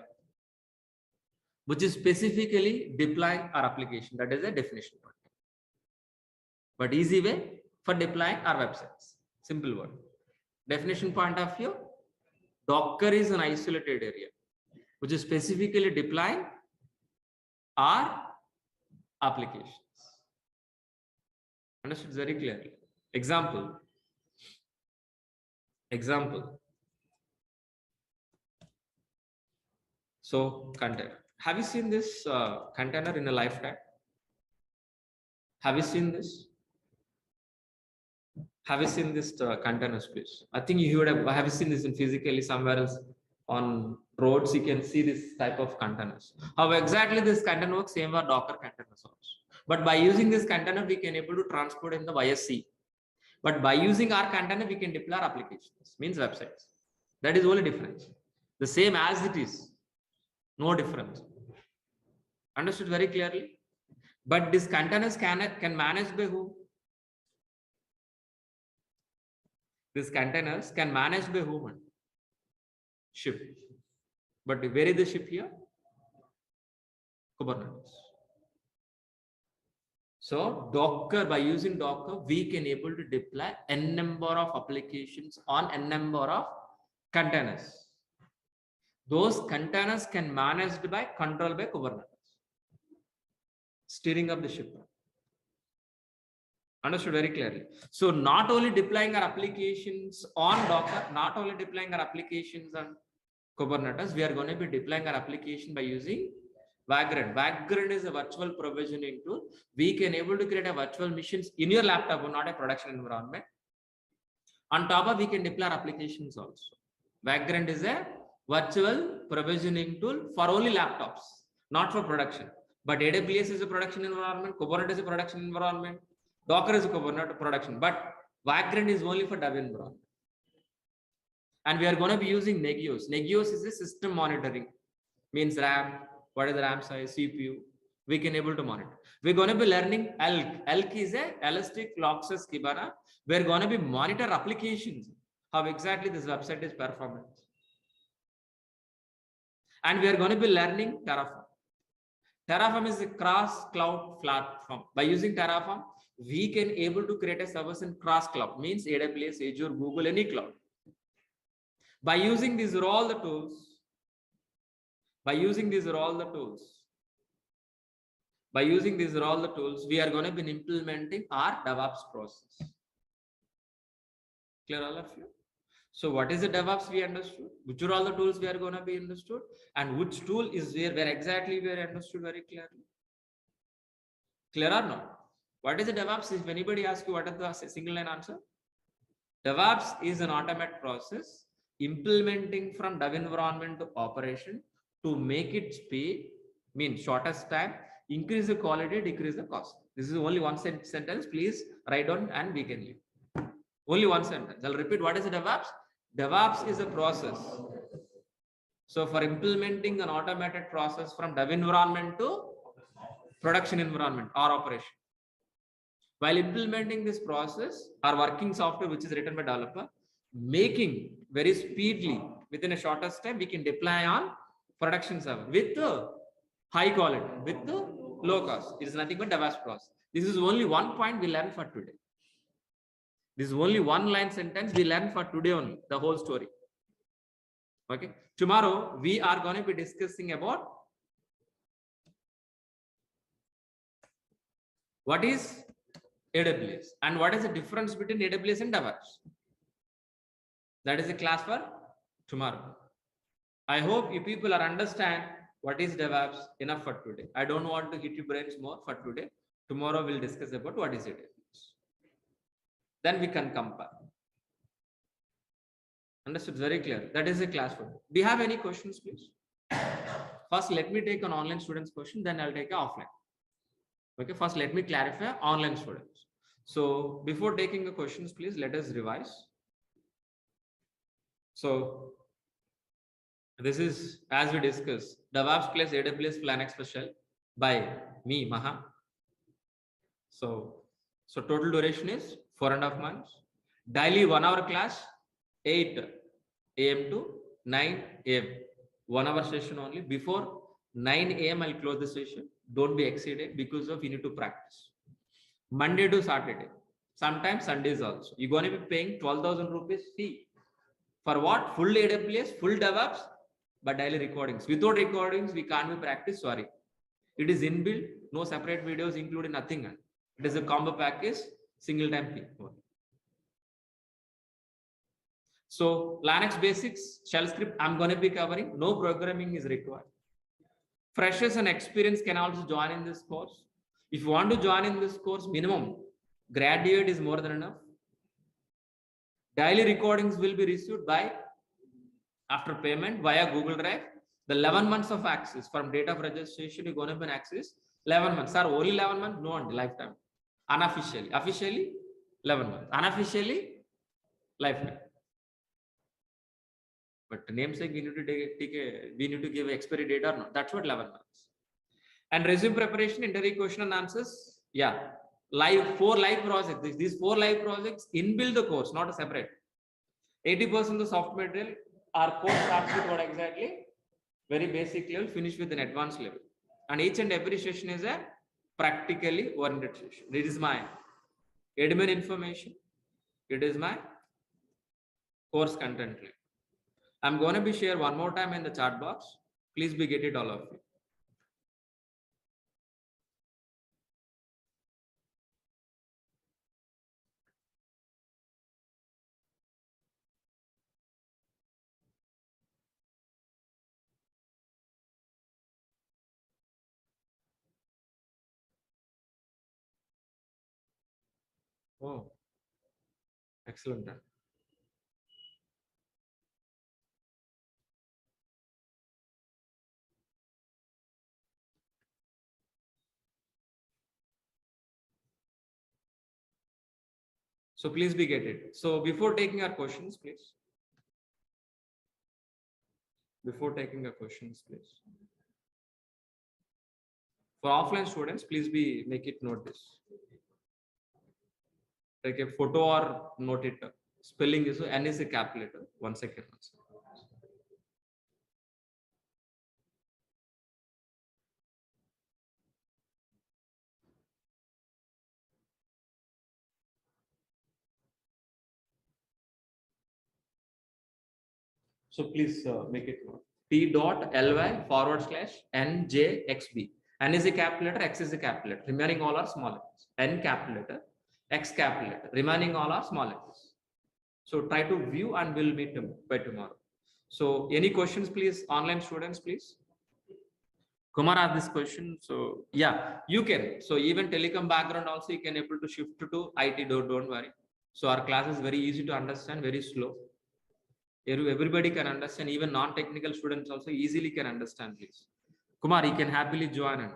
which is specifically deploying our application. That is a definition part. But easy way for deploying our websites. Simple word. Definition point of view, Docker is an isolated area which is specifically deploying our applications. Understood very clearly. Example. So container. Have you seen this container in a lifetime? Have you seen this? Have you seen this container space? I think you would have you seen this in physically somewhere else on roads. You can see this type of containers. How exactly this container works? Same are Docker containers also. But by using this container, we can able to transport in the via sea. But by using our container, we can deploy applications, means websites. That is only difference. The same as it is, no difference. Understood very clearly. But these containers can manage by who? These containers can manage by whom? Ship. But where is the ship here? Kubernetes. So Docker, by using Docker, we can able to deploy n number of applications on n number of containers. Those containers can managed by controlled by Kubernetes. Steering up the ship. Understood very clearly. So not only deploying our applications on Docker, not only deploying our applications on Kubernetes, we are going to be deploying our application by using Vagrant. Vagrant is a virtual provisioning tool. We can able to create a virtual machines in your laptop, but not a production environment. On top of, we can deploy our applications also. Vagrant is a virtual provisioning tool for only laptops, not for production. But AWS is a production environment, Kubernetes is a production environment, Docker is a Kubernetes production, but Vagrant is only for dev environment. And we are going to be using Nagios. Nagios is a system monitoring, means RAM, what is the RAM size, CPU, we can able to monitor. We're going to be learning ELK. ELK is a Elastic Log Kibana. We're going to be monitor applications, how exactly this website is performing. And we are going to be learning Terraform. Terraform is a cross cloud platform. By using Terraform, we can able to create a service in cross cloud, means AWS, Azure, Google, any cloud. By using these are all the tools, we are going to be implementing our DevOps process. Clear all of you? So what is the DevOps we understood? Which are all the tools we are going to be understood? And which tool is where exactly we are understood very clearly? Clear or not? What is the DevOps? If anybody asks you what is the single line answer? DevOps is an automated process implementing from dev environment to operation to make it speed, means shortest time, increase the quality, decrease the cost. This is only one sentence. Please write down and we can leave. Only one sentence. I'll repeat. What is a DevOps? DevOps is a process. So for implementing an automated process from dev environment to production environment or operation. While implementing this process, our working software, which is written by developer, making very speedily within a shortest time, we can deploy on production server with high quality, with low cost. It is nothing but DevOps process. This is only one point we learned for today. This is only one line sentence we learned for today only, the whole story. Okay. Tomorrow we are going to be discussing about what is AWS and what is the difference between AWS and DevOps. That is a class for tomorrow. I hope you people are understand what is DevOps enough for today. I don't want to hit your brains more for today. Tomorrow we'll discuss about what is AWS. Then we can compare. Understood? Very clear. That is a class for. Do you have any questions, please? First, let me take an online student's question. Then I'll take an offline. Okay, first let me clarify online students. So before taking the questions, please let us revise. So this is, as we discussed, DevOps plus AWS Planex special by me, Maha. So total duration is 4.5 months. Daily 1 hour class, 8 a.m. to 9 a.m. 1 hour session only. Before 9 a.m. I'll close the session. Don't be exceeded because of you need to practice. Monday to Saturday. Sometimes Sundays also. You're going to be paying 12,000 rupees fee. For what? Full AWS, full DevOps, but daily recordings. Without recordings, we can't be practice. Sorry. It is inbuilt, no separate videos included, nothing. It is a combo package, single time fee. So Linux basics, shell script, I'm going to be covering. No programming is required. Freshers and experience can also join in this course. If you want to join in this course, minimum graduate is more than enough. Daily recordings will be received by after payment via Google Drive. The 11 months of access from date of registration, you're going to be access 11 months. Sir, only 11 months? No, on lifetime. Unofficially. Officially, 11 months. Unofficially, lifetime. But namesake, we need to give expiry date or not. That's what 11 months. And resume preparation, interview question and answers. Yeah. Four live projects. These 4 live projects inbuilt the course, not a separate. 80% of the soft material, our course starts with what exactly? Very basic level, finish with an advanced level. And each and every session is a practically oriented session. It is my admin information. It is my course content link. I'm going to be share one more time in the chat box. Please be get it, all of you. Oh, excellent. So please be get it. So before taking our questions, please. Before taking our questions, please. For offline students, please be make it note this. Take a photo or note it. Spelling is N is a capital letter. 1 second. So please make it note. T.ly/NJXB. N is a capital letter, X is a capital letter. Remaining all are small letters. N capital letter, X capital letter. Remaining all are small letters. So try to view and we'll meet them by tomorrow. So any questions, please, online students, please. Kumar asked this question. So yeah, you can. So even telecom background also you can able to shift to IT. Don't worry. So our class is very easy to understand, very slow. Everybody can understand, even non-technical students also easily can understand, please. Kumar, you can happily join.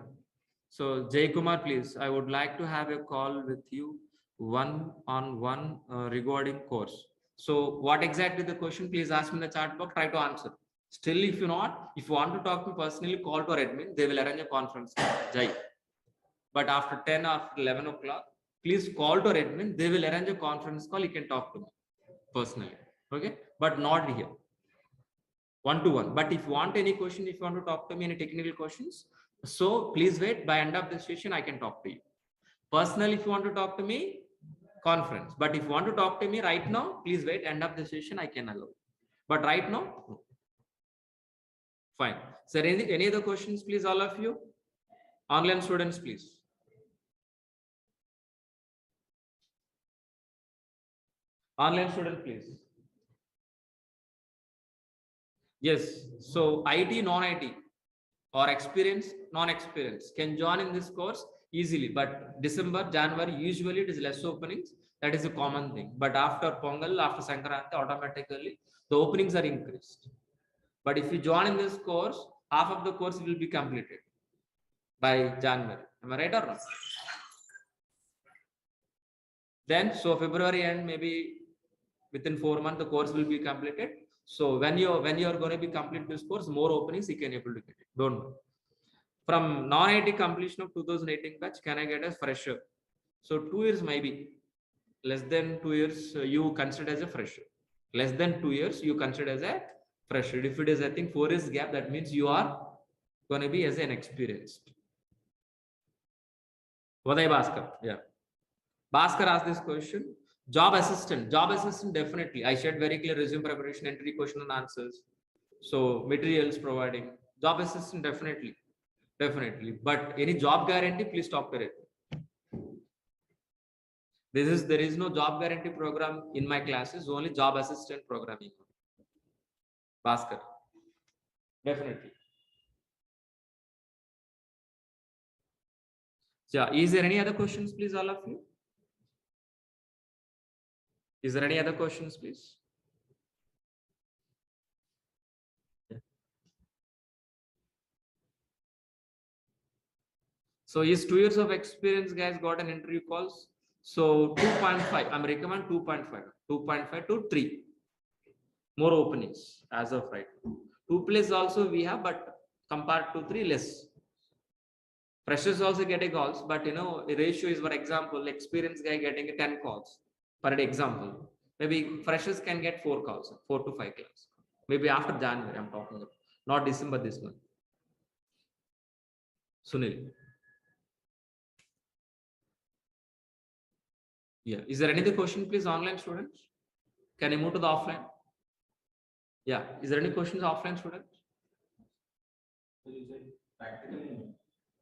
So Jay Kumar, please, I would like to have a call with you one-on-one regarding course. So what exactly the question, please ask me in the chat box, try to answer. Still, if you want to talk to me personally, call to our admin, they will arrange a conference. Jay. But after 10 or 11 o'clock, please call to our admin, they will arrange a conference call, you can talk to me personally. Okay, but not here, one-to-one. But if you want any question, if you want to talk to me any technical questions, so please wait. By end of the session, I can talk to you personally. If you want to talk to me, conference. But if you want to talk to me right now, please wait. End of the session, I can allow. But right now, no. Fine. So any other questions, please, all of you? Online students, please. Online student, please. Yes. So IT, non-IT or experience, non-experience can join in this course easily. But December, January, usually it is less openings. That is a common thing. But after Pongal, after Sankranti, automatically the openings are increased. But if you join in this course, half of the course will be completed by January. Am I right or not? Then, so February end, maybe within 4 months, the course will be completed. So when you are going to be complete this course, more openings you can able to get it. Don't know. From non-IT completion of 2018 batch, can I get a fresher? So 2 years maybe. Less than 2 years, you consider as a fresher. Less than 2 years, you consider as a fresher. If it is, I think 4 years gap, that means you are going to be as an experienced. Vaday Bhaskar, yeah. Bhaskar asked this question. Job assistant, definitely. I shared very clear resume preparation, entry question and answers. So materials providing. Job assistant, definitely. But any job guarantee, please talk to it. There is no job guarantee program in my classes, only job assistant programming. Bhaskar, definitely. Yeah, is there any other questions, please, all of you? Is there any other questions, please? Yeah. So is 2 years of experience, guys, got an interview calls? So 2.5, I'm recommend 2.5 to 3. More openings as of right. 2 places also we have, but compared to 3, less. Freshers also getting calls, but you know, the ratio is, for example, experienced guy getting 10 calls per example. Maybe freshers can get 4 calls, 4 to 5 calls. Maybe after January, I'm talking about, not December this month. Sunil. Yeah. Is there any other question, please, online students? Can I move to the offline? Yeah. Is there any questions, offline students? Practical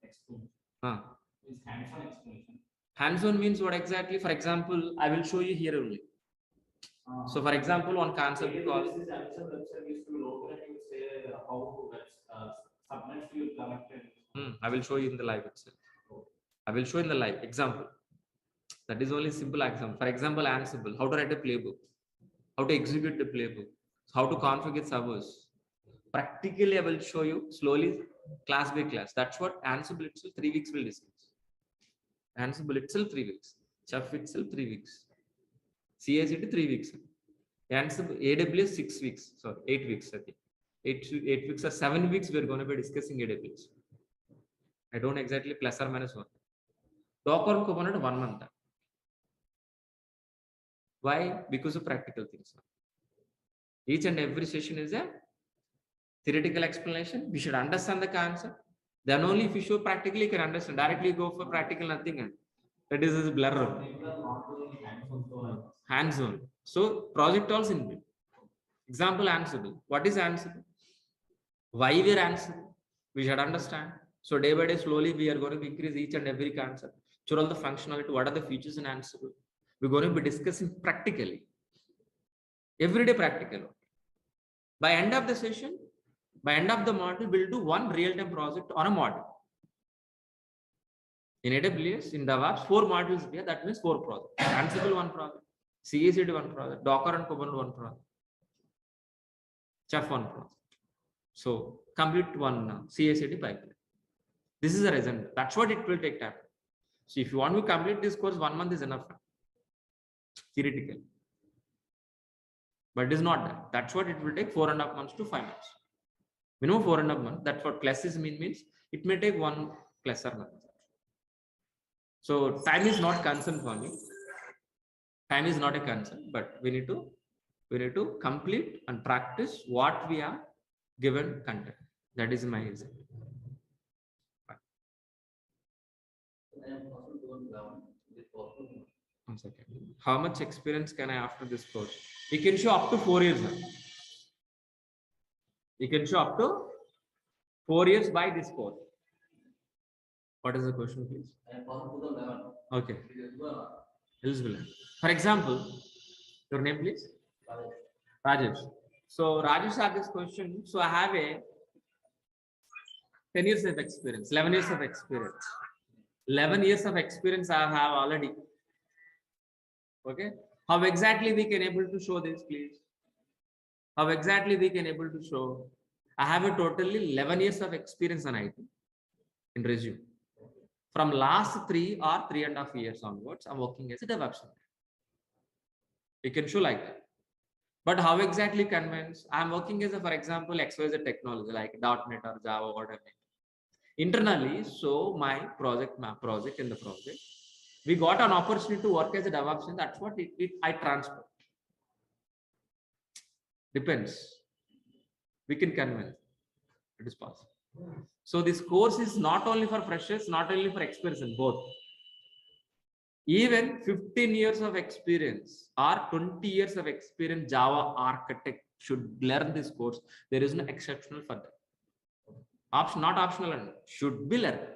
explanation. Is hands-on explanation. Hands-on means what exactly? For example, I will show you here only. So, for example, one concept called. This is website used to be open and you would say how to submit your comment. I will show you in the live itself. I will show in the live example. That is only simple example. For example, Ansible, how to write a playbook, how to execute the playbook, how to configure servers. Practically, I will show you slowly, class by class. That's what Ansible itself 3 weeks will discuss. Ansible itself 3 weeks. Chef itself 3 weeks. CICD 3 weeks. Ansible AWS 6 weeks. Sorry, 8 weeks. I think 8 weeks or 7 weeks. We're going to be discussing AWS. I don't exactly plus or minus 1. Docker component 1 month. Why? Because of practical things. Each and every session is a theoretical explanation. We should understand the concept. Then only if you show practically, you can understand. Directly go for practical, nothing. That is a blur. Hands-on. So project also in example Ansible. What is Ansible? Why we are Ansible? We should understand. So day by day, slowly we are going to increase each and every concept. Show all the functionality. What are the features in Ansible? We're going to be discussing practically. Everyday practical. By end of the session, by end of the module, we'll do one real-time project on a module. In AWS, in DEVOPS, 4 modules here. That means 4 projects. Ansible 1 project, CICD 1 project, Docker and Kubernetes 1 project, Chef 1 project. So complete 1 CICD pipeline. This is a reason. That's what it will take time. So if you want to complete this course, 1 month is enough. Theoretically. But it is not that. That's what it will take 4.5 months to 5 months. Minimum 4.5 months. That's what classes means it may take 1 class or month. So time is not concern for me. Time is not a concern, but we need to complete and practice what we are given content. That is my reason. One second. How much experience can I after this course? You can show up to 4 years. You can show up to 4 years by this course. What is the question, please? Okay. Eligible. For example, your name, please? Rajesh. So Rajesh asked this question. So I have a 10 years of experience, 11 years of experience. 11 years of experience I have already. Okay. How exactly we can able to show this, please? How exactly we can able to show? I have a totally 11 years of experience on IT in resume. From last 3 or 3.5 years onwards, I'm working as a DevOps engineer. You can show like that. But how exactly convince? I'm working as a, for example, XYZ technology like .NET or Java, whatever. Internally, so my project in the project, we got an opportunity to work as a DevOps, and that's what I transfer. Depends. We can convince. It is possible. So this course is not only for freshers, not only for experts, both. Even 15 years of experience or 20 years of experience Java architect should learn this course. There is no exceptional for that. Not optional, and should be learned.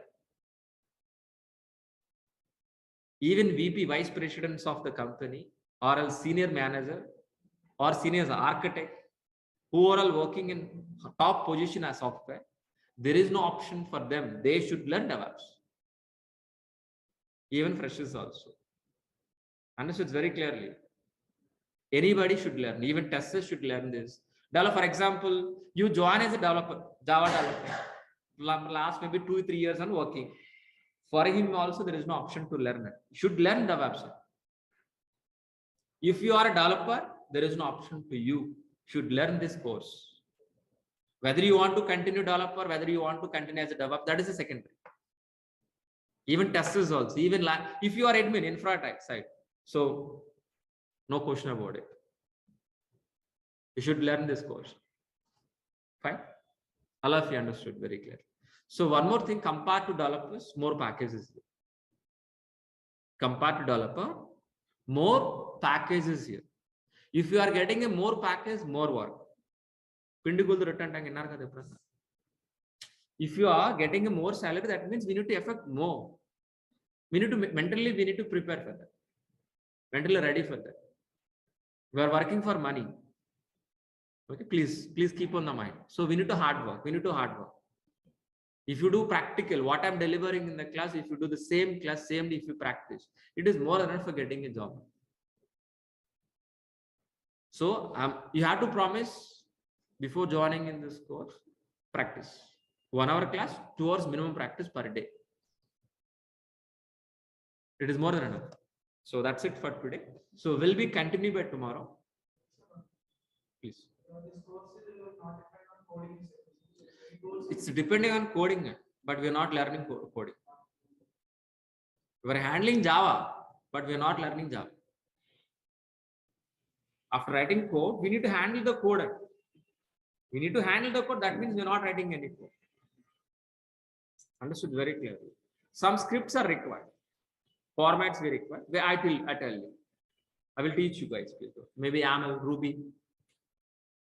Even VP, vice presidents of the company, or a senior manager, or senior architect, who are all working in top position as software, there is no option for them. They should learn DevOps. Even freshers also. Understood very clearly. Anybody should learn. Even testers should learn this. Developer, for example, you join as a developer, Java developer. Last maybe 2-3 years on working. For him also, there is no option to learn it. You should learn DevOps. If you are a developer, there is no option to you. Should learn this course. Whether you want to continue developer, whether you want to continue as a DevOps, that is the secondary. Even testers also. Even if you are admin, infra tech side, so no question about it. You should learn this course. Fine. All of you understood very clear. So one more thing, compared to developers, more packages. Compared to developer, more packages here. If you are getting a more package, more work. If you are getting a more salary, that means we need to affect more. We need to mentally, we need to prepare for that. Mentally ready for that. We are working for money. Okay, please keep on the mind. So we need to hard work. We need to hard work. If you do practical, what I'm delivering in the class, if you do the same class, same if you practice, it is more than enough for getting a job. So you have to promise before joining in this course, practice. 1 hour class, 2 hours minimum practice per day. It is more than enough. So that's it for today. So we'll be continue by tomorrow. Please. It's depending on coding, but we are not learning coding. We are handling Java, but we are not learning Java. After writing code, we need to handle the code. We need to handle the code. That means we are not writing any code. Understood very clearly. Some scripts are required. Formats we require. I tell you. I will teach you guys. Maybe YAML, Ruby.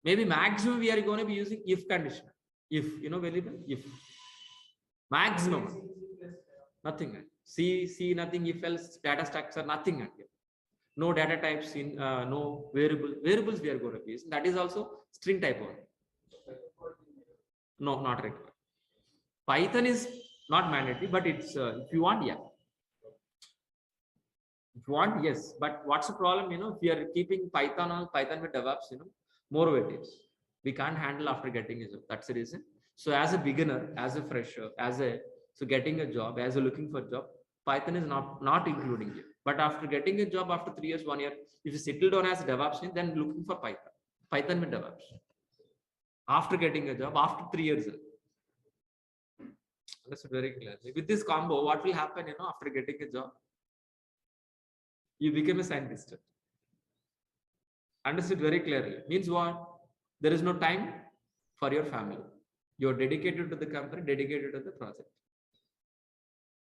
Maybe maximum we are going to be using if condition. If, variable, if. Maximum. Nothing. C, nothing, if else, data structure, nothing. No data types in, no variables we are going to use. That is also string type only. No, not required. Python is not mandatory, but it's, if you want, yeah. If you want, yes. But what's the problem, if you are keeping Python on Python with DevOps, more weightage. We can't handle after getting a job. That's the reason. So as a beginner, as a fresher, so getting a job, as a looking for a job, Python is not including you. But after getting a job after 3 years, 1 year, if you settle down as a DevOps, then looking for Python with DevOps. After getting a job, after 3 years. That's very clear. With this combo, what will happen, after getting a job? You become a scientist. Understood very clearly. Means what? There is no time for your family. You're dedicated to the company, dedicated to the project.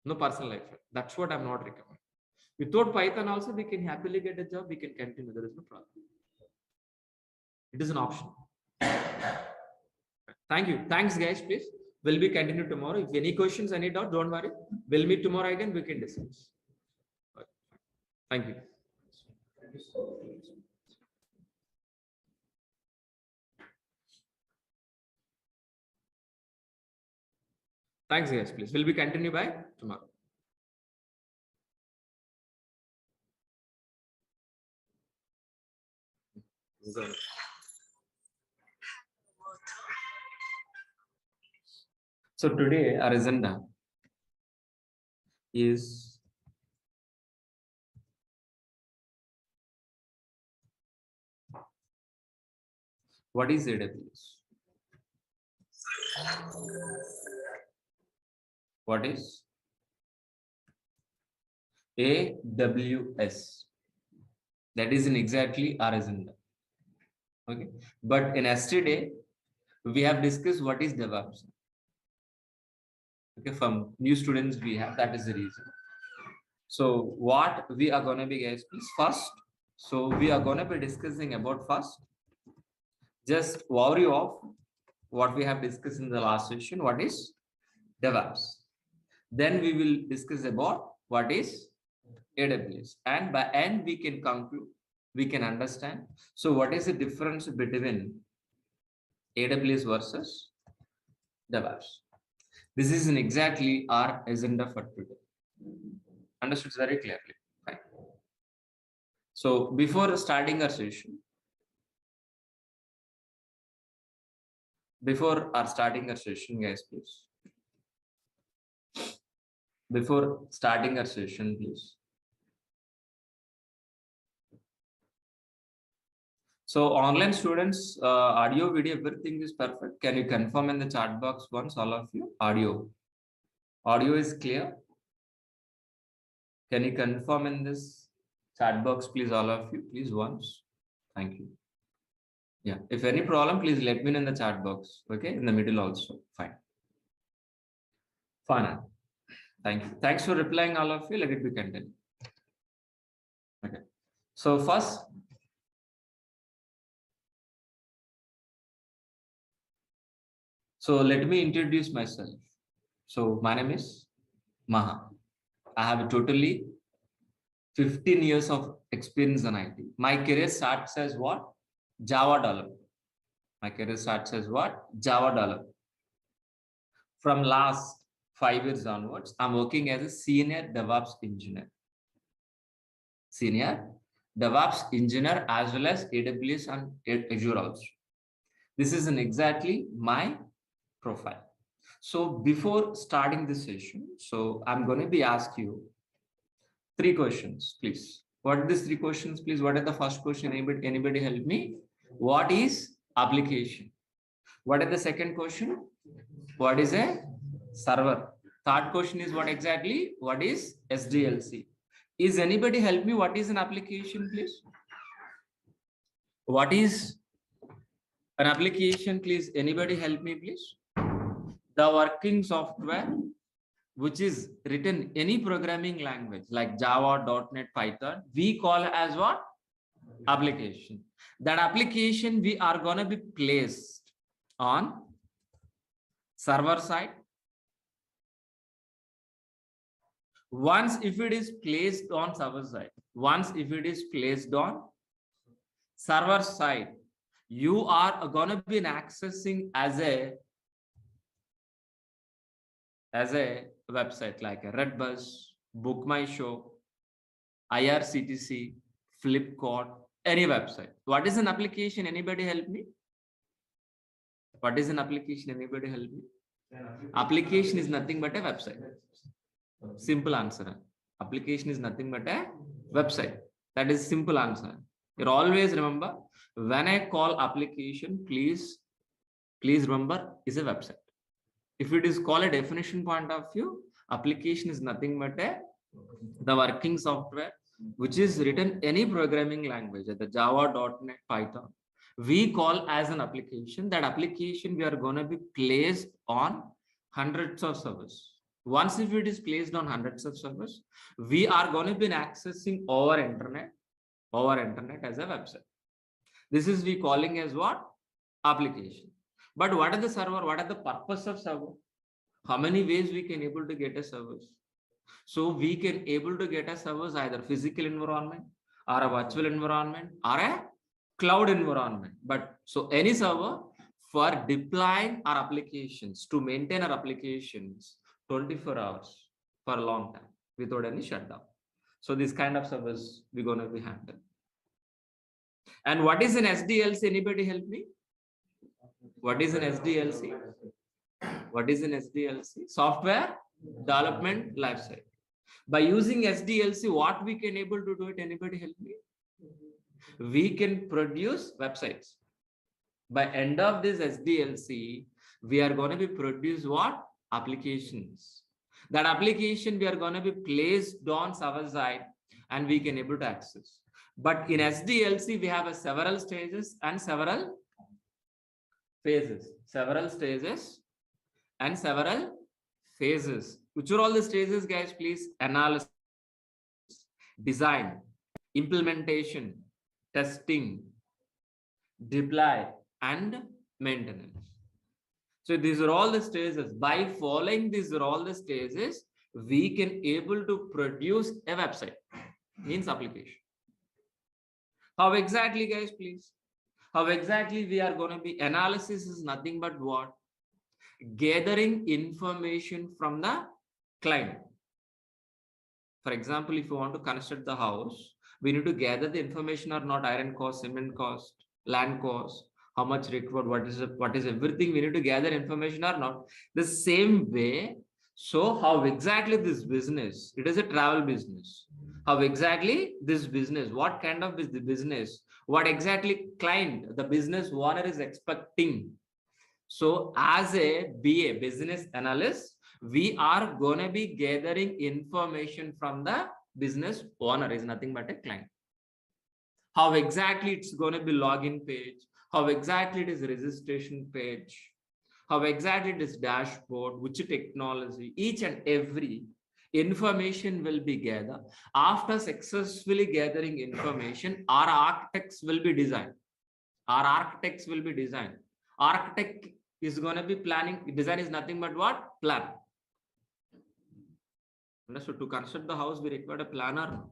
No personal life. That's what I'm not recommending. Without Python also, we can happily get a job. We can continue. There is no problem. It is an option. Thank you. Thanks, guys. Please. We'll be continue tomorrow. If any questions, any doubt, don't worry. We'll meet tomorrow again. We can discuss. Thank you. Thanks, guys. Please. We'll be continue by tomorrow. So today our agenda. is what is AWS? What is AWS? That is in exactly our agenda. Okay, but in yesterday we have discussed what is DevOps. Okay, from new students we have, that is the reason. So what we are gonna be, guys, please first. So we are gonna be discussing about first. Just overview of what we have discussed in the last session. What is DevOps? Then we will discuss about what is AWS, and by end we can conclude, we can understand. So what is the difference between AWS versus DevOps? This is in exactly our agenda for today. Understood very clearly. Fine. So before starting our session, guys, please. Before starting our session, please. So online students, audio, video, everything is perfect. Can you confirm in the chat box once, all of you? Audio is clear. Can you confirm in this chat box, please, all of you, please, once. Thank you. Yeah, if any problem, please let me know in the chat box. Okay, in the middle also. Fine. Fine. Thank you. Thanks for replying, all of you. Let it be continued. Okay. So first, let me introduce myself. So my name is Maha. I have totally 15 years of experience in IT. My career starts as what? Java developer. My career starts as what? Java developer. From last 5 years onwards, I'm working as a senior DevOps engineer. Senior DevOps engineer as well as AWS and Azure also. This is exactly my profile. So before starting this session, so I'm going to be ask you 3 questions, please. What are these 3 questions, please? What are the first question? Anybody help me? What is application? What is the second question? What is a server? Third question is what exactly? What is SDLC? Is anybody help me? What is an application, please? What is an application, please? Anybody help me, please? The working software which is written any programming language like Java, .NET, Python, we call as what? Application. That application we are going to be placed on server side. Once if it is placed on server side, server side, you are going to be accessing as a website like a Redbus, Book My Show, IRCTC, Flipkart, any website. What is an application? Anybody help me? What is an application? Anybody help me? Application is nothing but a website. Simple answer. Application is nothing but a website. That is simple answer. You always remember, when I call application, please remember, is a website. If it is called a definition point of view, application is nothing but the working software which is written any programming language, the Java, .NET, Python, we call as an application. That application we are going to be placed on hundreds of servers. Once if it is placed on hundreds of servers, we are going to be accessing over internet as a website. This is we calling as what? Application. But what are the server? What are the purpose of server? How many ways we can able to get a servers? So we can able to get a servers either physical environment or a virtual environment or a cloud environment. But so any server for deploying our applications, to maintain our applications 24 hours for a long time without any shutdown. So this kind of servers we're going to be handled. And what is an SDLC? Anybody help me? What is an SDLC? What is an SDLC? Software Development Lifecycle. By using SDLC, what we can able to do it? Anybody help me? We can produce websites. By end of this SDLC, we are going to be produce what? Applications. That application we are going to be placed on server side and we can able to access. But in SDLC, we have a several stages and several phases. Several stages and several phases. Which are all the stages, guys? Please, analysis, design, implementation, testing, deploy, and maintenance. So these are all the stages. By following these are all the stages, we can able to produce a website, means application. How exactly, guys, please? How exactly we are going to be? Analysis is nothing but what? Gathering information from the client. For example, if you want to construct the house, we need to gather the information or not: iron cost, cement cost, land cost, how much required, what is everything. We need to gather information or not. The same way. So how exactly this business? It is a travel business. How exactly this business? What kind of business? What exactly client, the business owner is expecting? So as a BA, business analyst, we are going to be gathering information from the business owner, is nothing but a client. How exactly it's going to be login page, how exactly it is registration page, how exactly it is dashboard, which technology, each and every information will be gathered. After successfully gathering information, our architects will be designed. Our architects will be designed. Architect is going to be planning. Design is nothing but what? Plan. So to construct the house, we require a planner.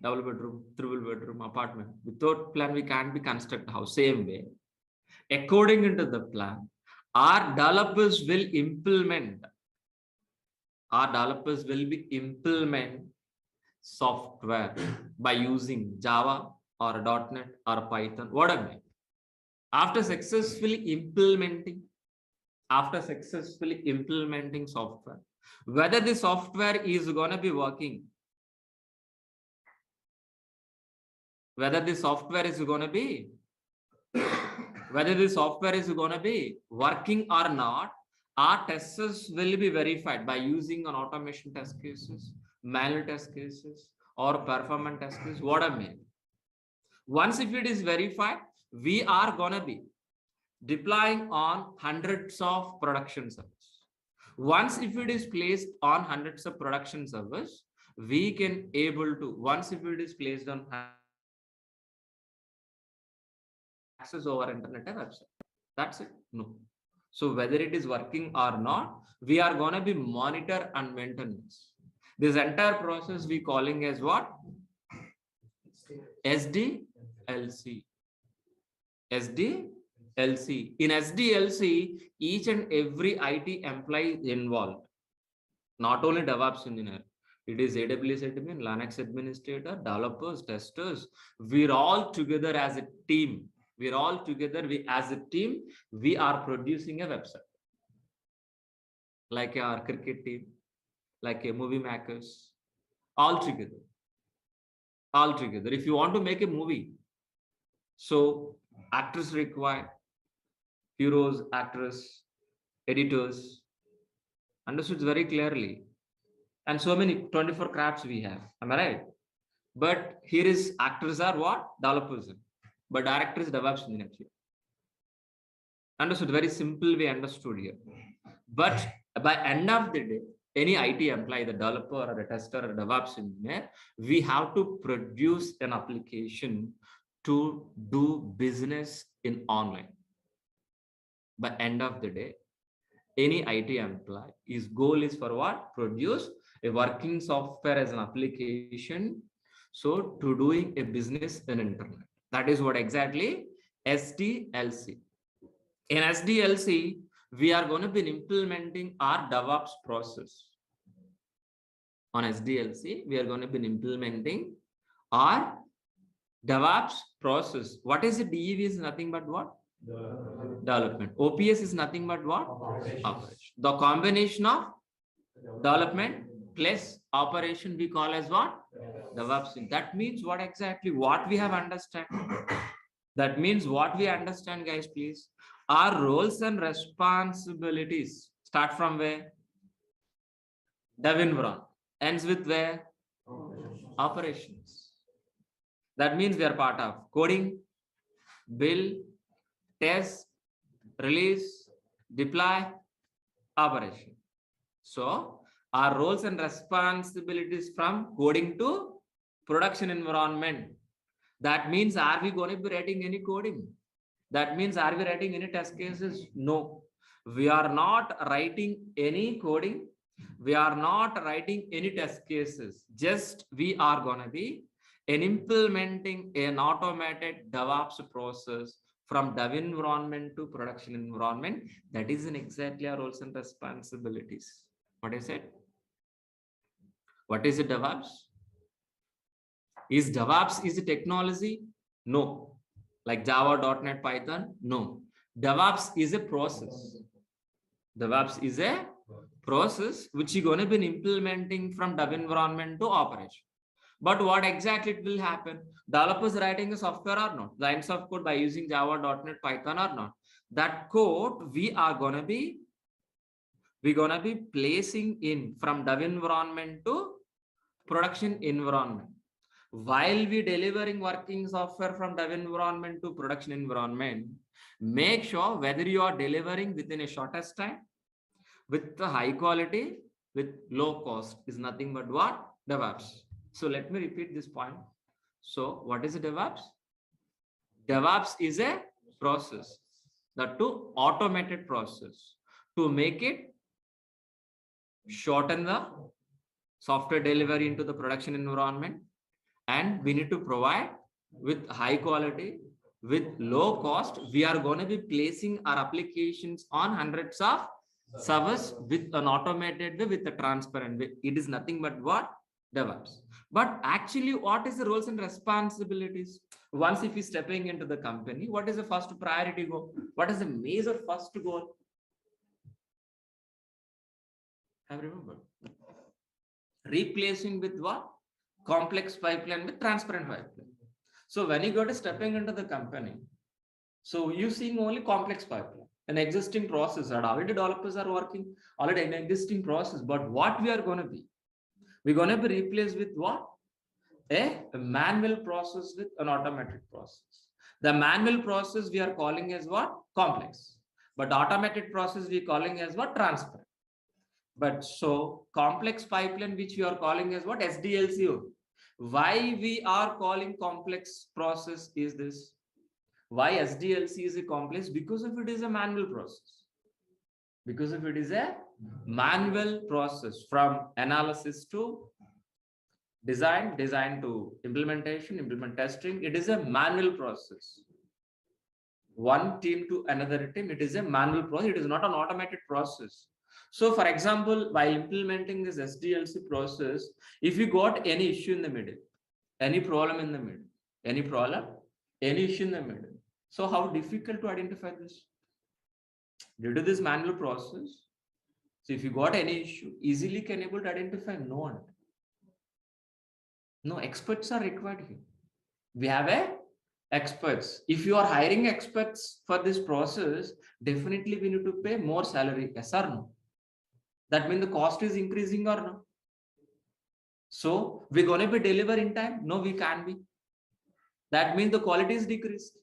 Double bedroom, triple bedroom, apartment. Without plan, we can't be construct the house. Same way, according into the plan, our developers will implement. Our developers will be implement software by using Java or .NET or Python, whatever. After successfully implementing software, whether the software is going to be working, whether the software is going to be working or not, our testers will be verified by using an automation test cases, manual test cases, or performance test cases, whatever. Once if it is verified, we are going to be deploying on hundreds of production servers. Once if it is placed on hundreds of production servers, we can able to, once if it is placed on access over internet and website. That's it. No. So whether it is working or not, we are going to be monitor and maintenance. This entire process we calling as what? SDLC. SDLC. In SDLC, each and every IT employee is involved. Not only DevOps engineer. It is AWS admin, Linux administrator, developers, testers. We're all together as a team. We're all together. As a team, we are producing a website. Like our cricket team, like a movie makers, all together. All together. If you want to make a movie, so actors required, heroes, actors, editors, understood very clearly. And so many 24 crafts we have. Am I right? But here is actors are what? Developers. But director is DevOps engineer here. Understood? Very simple way understood here. But by end of the day, any IT employee, the developer or a tester or a DevOps engineer, we have to produce an application to do business in online. By end of the day, any IT employee, his goal is for what? Produce a working software as an application. So to doing a business in internet. That is what exactly SDLC. In SDLC, we are going to be implementing our DevOps process. On SDLC, we are going to be implementing our DevOps process. What is it? DEV is nothing but what? Development. OPS is nothing but what? Operation. The combination of development plus operation we call as what? DevOps. That means what exactly? What we have understand. That means what we understand, guys, please. Our roles and responsibilities start from where? Dev environment. Ends with where? Operations. That means we are part of coding, build, test, release, deploy, operation. So our roles and responsibilities from coding to production environment. That means, are we going to be writing any coding? That means, are we writing any test cases? No, we are not writing any coding. We are not writing any test cases. Just we are going to be implementing an automated DevOps process from dev environment to production environment. That is in exactly our roles and responsibilities. What I said? What is a DevOps? Is DevOps is a technology? No. Like Java, .NET, Python? No. DevOps is a process. DevOps is a process which you're going to be implementing from dev environment to operation. But what exactly it will happen? Developers writing a software or not? Lines of code by using Java, .NET, Python or not? That code we're gonna be placing in from dev environment to production environment. While we delivering working software from dev environment to production environment, make sure whether you are delivering within a shortest time, with the high quality, with low cost is nothing but what? DevOps. So let me repeat this point. So what is a DevOps? DevOps is a process, that to automated process to make it shorten the software delivery into the production environment, and we need to provide with high quality, with low cost. We are going to be placing our applications on hundreds of servers with an automated way, with a transparent way. It is nothing but what? DevOps. But actually, what is the roles and responsibilities? Once if you're stepping into the company, what is the first priority goal? What is the major first goal? Have remembered? Replacing with what? Complex pipeline with transparent pipeline. So when you go to stepping into the company, so you seeing only complex pipeline, an existing process that already developers are working, already an existing process. But what we are going to be? We're going to be replaced with what? A manual process with an automated process. The manual process we are calling as what? Complex. But automated process we are calling as what? Transparent. But so complex pipeline, which we are calling as what? SDLC. Why we are calling complex process is this? Why SDLC is a complex? Because of it is a manual process. Because of it is a manual process from analysis to design to implementation, implement testing. It is a manual process. One team to another team, it is a manual process. It is not an automated process. So for example, while implementing this SDLC process, if you got any issue in the middle, any problem in the middle, any problem, any issue in the middle. So how difficult to identify this? Due to this manual process, so if you got any issue, easily can able to identify? No one. No, experts are required here. We have experts. If you are hiring experts for this process, definitely we need to pay more salary. Yes or no? That means the cost is increasing or no? So we're going to be deliver in time? No, we can't be. That means the quality is decreased.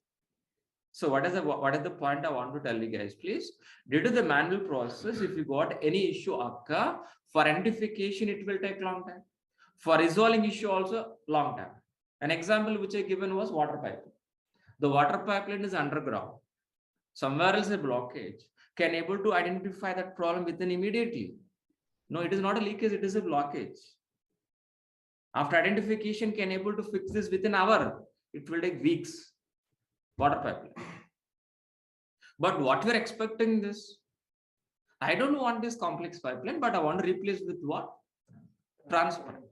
So what is the point I want to tell you guys, please? Due to the manual process, if you got any issue occur, for identification, it will take long time. For resolving issue also long time. An example which I given was water pipeline. The water pipeline is underground. Somewhere else a blockage. Can able to identify that problem within immediately? No, it is not a leakage, it is a blockage. After identification, can able to fix this within an hour. It will take weeks. Water pipeline. But what we're expecting this? I don't want this complex pipeline, but I want to replace with what? Transparent.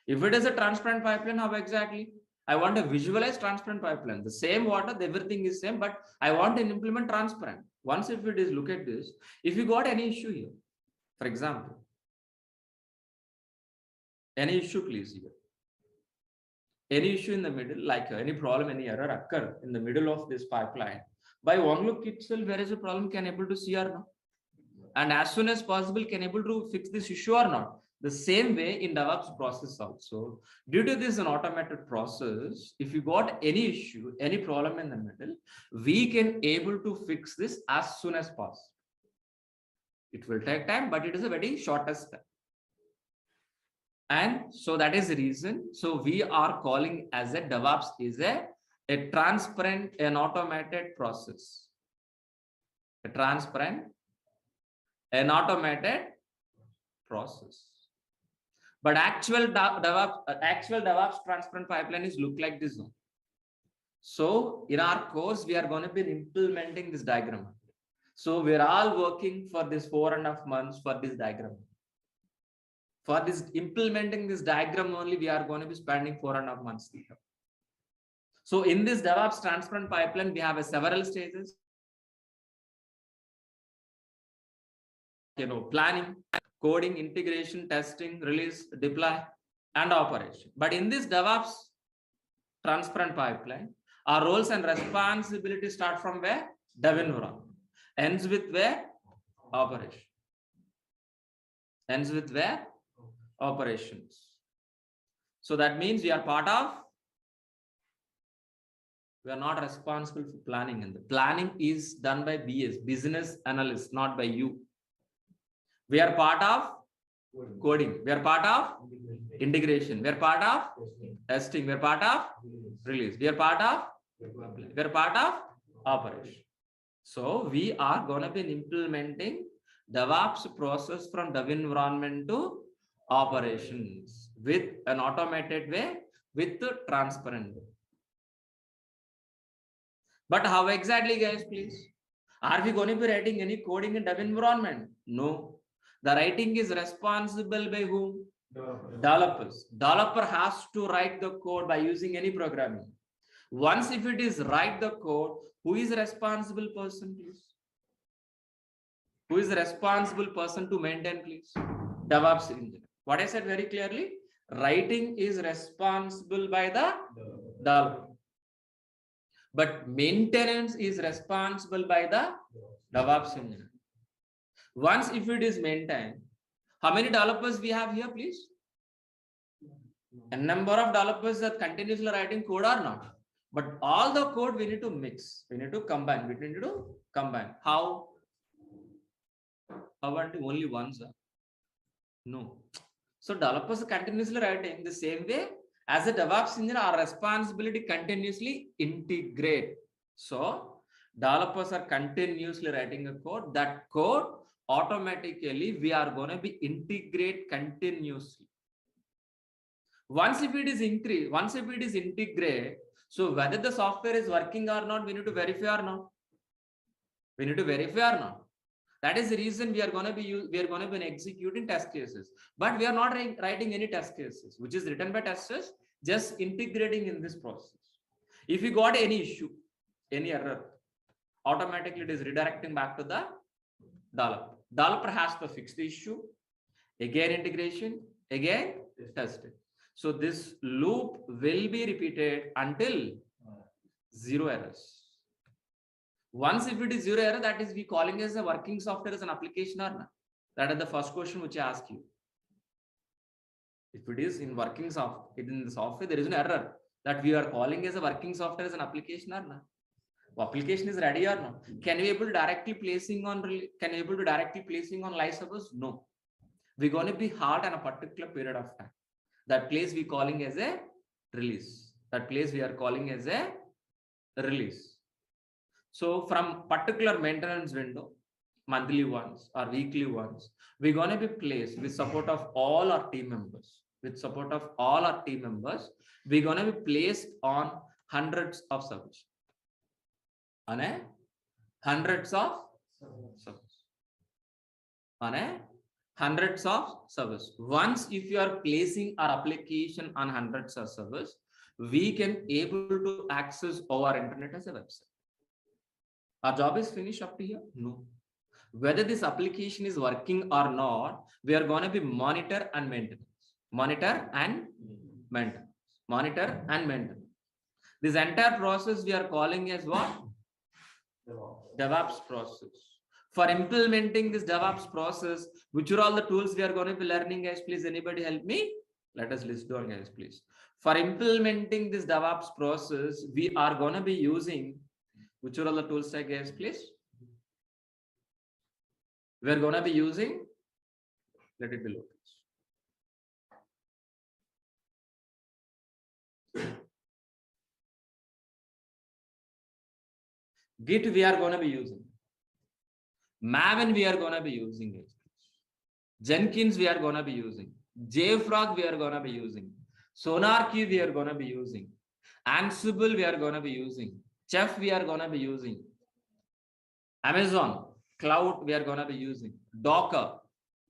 If it is a transparent pipeline, how exactly? I want to visualize transparent pipeline. The same water, everything is same, but I want to implement transparent. Once if it is, look at this. If you got any issue here, for example, Any issue, please? Here. Any issue in the middle, like any problem, any error occur in the middle of this pipeline. By one look itself, where is the problem, can able to see or not? And as soon as possible, can able to fix this issue or not? The same way in DevOps process also. Due to this an automated process, if you got any issue, any problem in the middle, we can able to fix this as soon as possible. It will take time, but it is a very shortest step. And so that is the reason. So we are calling as a DevOps is a transparent and automated process. A transparent and automated process. But actual DevOps transparent pipeline is look like this one. So in our course, we are going to be implementing this diagram. So we're all working for this 4.5 months for this diagram. For this implementing this diagram only, we are going to be spending 4.5 months here. So in this DevOps transparent pipeline, we have several stages. Planning, coding, integration, testing, release, deploy, and operation. But in this DevOps transparent pipeline, our roles and responsibilities start from where? Dev environment. Ends with where? Operation. Ends with where? Operations. So that means we are part of, we are not responsible for planning, and the planning is done by BS, business analyst, not by you. We are part of coding, we are part of integration, we are part of testing, we are part of release, we are part of operation. So we are going to be implementing DevOps process from dev environment to operations with an automated way, with the transparent way. But how exactly, guys, please? Are we going to be writing any coding in dev environment? No. The writing is responsible by whom? Developers. Developer has to write the code by using any programming. Once if it is write the code, who is the responsible person, please? Who is the responsible person to maintain, please? DevOps engineer. What I said very clearly, writing is responsible by the developer. But maintenance is responsible by the DevOps engineer. Once if it is maintained, how many developers we have here, please? A number of developers are continuously writing code or not. But all the code we need to mix, we need to combine, we need to combine. How? How about only one, sir? No. So developers are continuously writing the same way as a DevOps engineer, our responsibility continuously integrate. So developers are continuously writing a code. That code automatically we are going to be integrate continuously. Once if it is increase, once if it is integrate, so whether the software is working or not, we need to verify or not. We need to verify or not. That is the reason we are going to be executing test cases, but we are not writing any test cases, which is written by testers, just integrating in this process. If you got any issue, any error, automatically it is redirecting back to the developer. Developer has to fix the issue, again integration, again testing. So this loop will be repeated until zero errors. Once if it is zero error, that is we calling as a working software as an application or not. That is the first question which I ask you. If it is in working software, in the software, there is an error that we are calling as a working software as an application or not. Application is ready or not? Can we able to directly placing on live servers? No. We're going to be hard on a particular period of time. That place we calling as a release. That place we are calling as a release. So from particular maintenance window, monthly ones or weekly ones, we're going to be placed with support of all our team members. With support of all our team members, we're going to be placed on hundreds of servers. On a hundreds of servers. On a hundreds of servers. Once if you are placing our application on hundreds of servers, we can able to access our internet as a website. Our job is finished up to here? No. Whether this application is working or not, we are going to be monitor and maintenance. Monitor and maintain. Monitor and maintain. This entire process we are calling as what? DevOps process. For implementing this DevOps process, which are all the tools we are going to be learning, guys? Please, anybody help me? Let us list down, guys, please. For implementing this DevOps process, we are going to be using, which are all the tools, guys, please? We are going to be using, let it be low. Git we are going to be using. Maven we are going to be using. Jenkins we are going to be using. JFrog we are going to be using. SonarQube we are going to be using. Ansible we are going to be using. Chef we are going to be using. Amazon Cloud we are going to be using. Docker,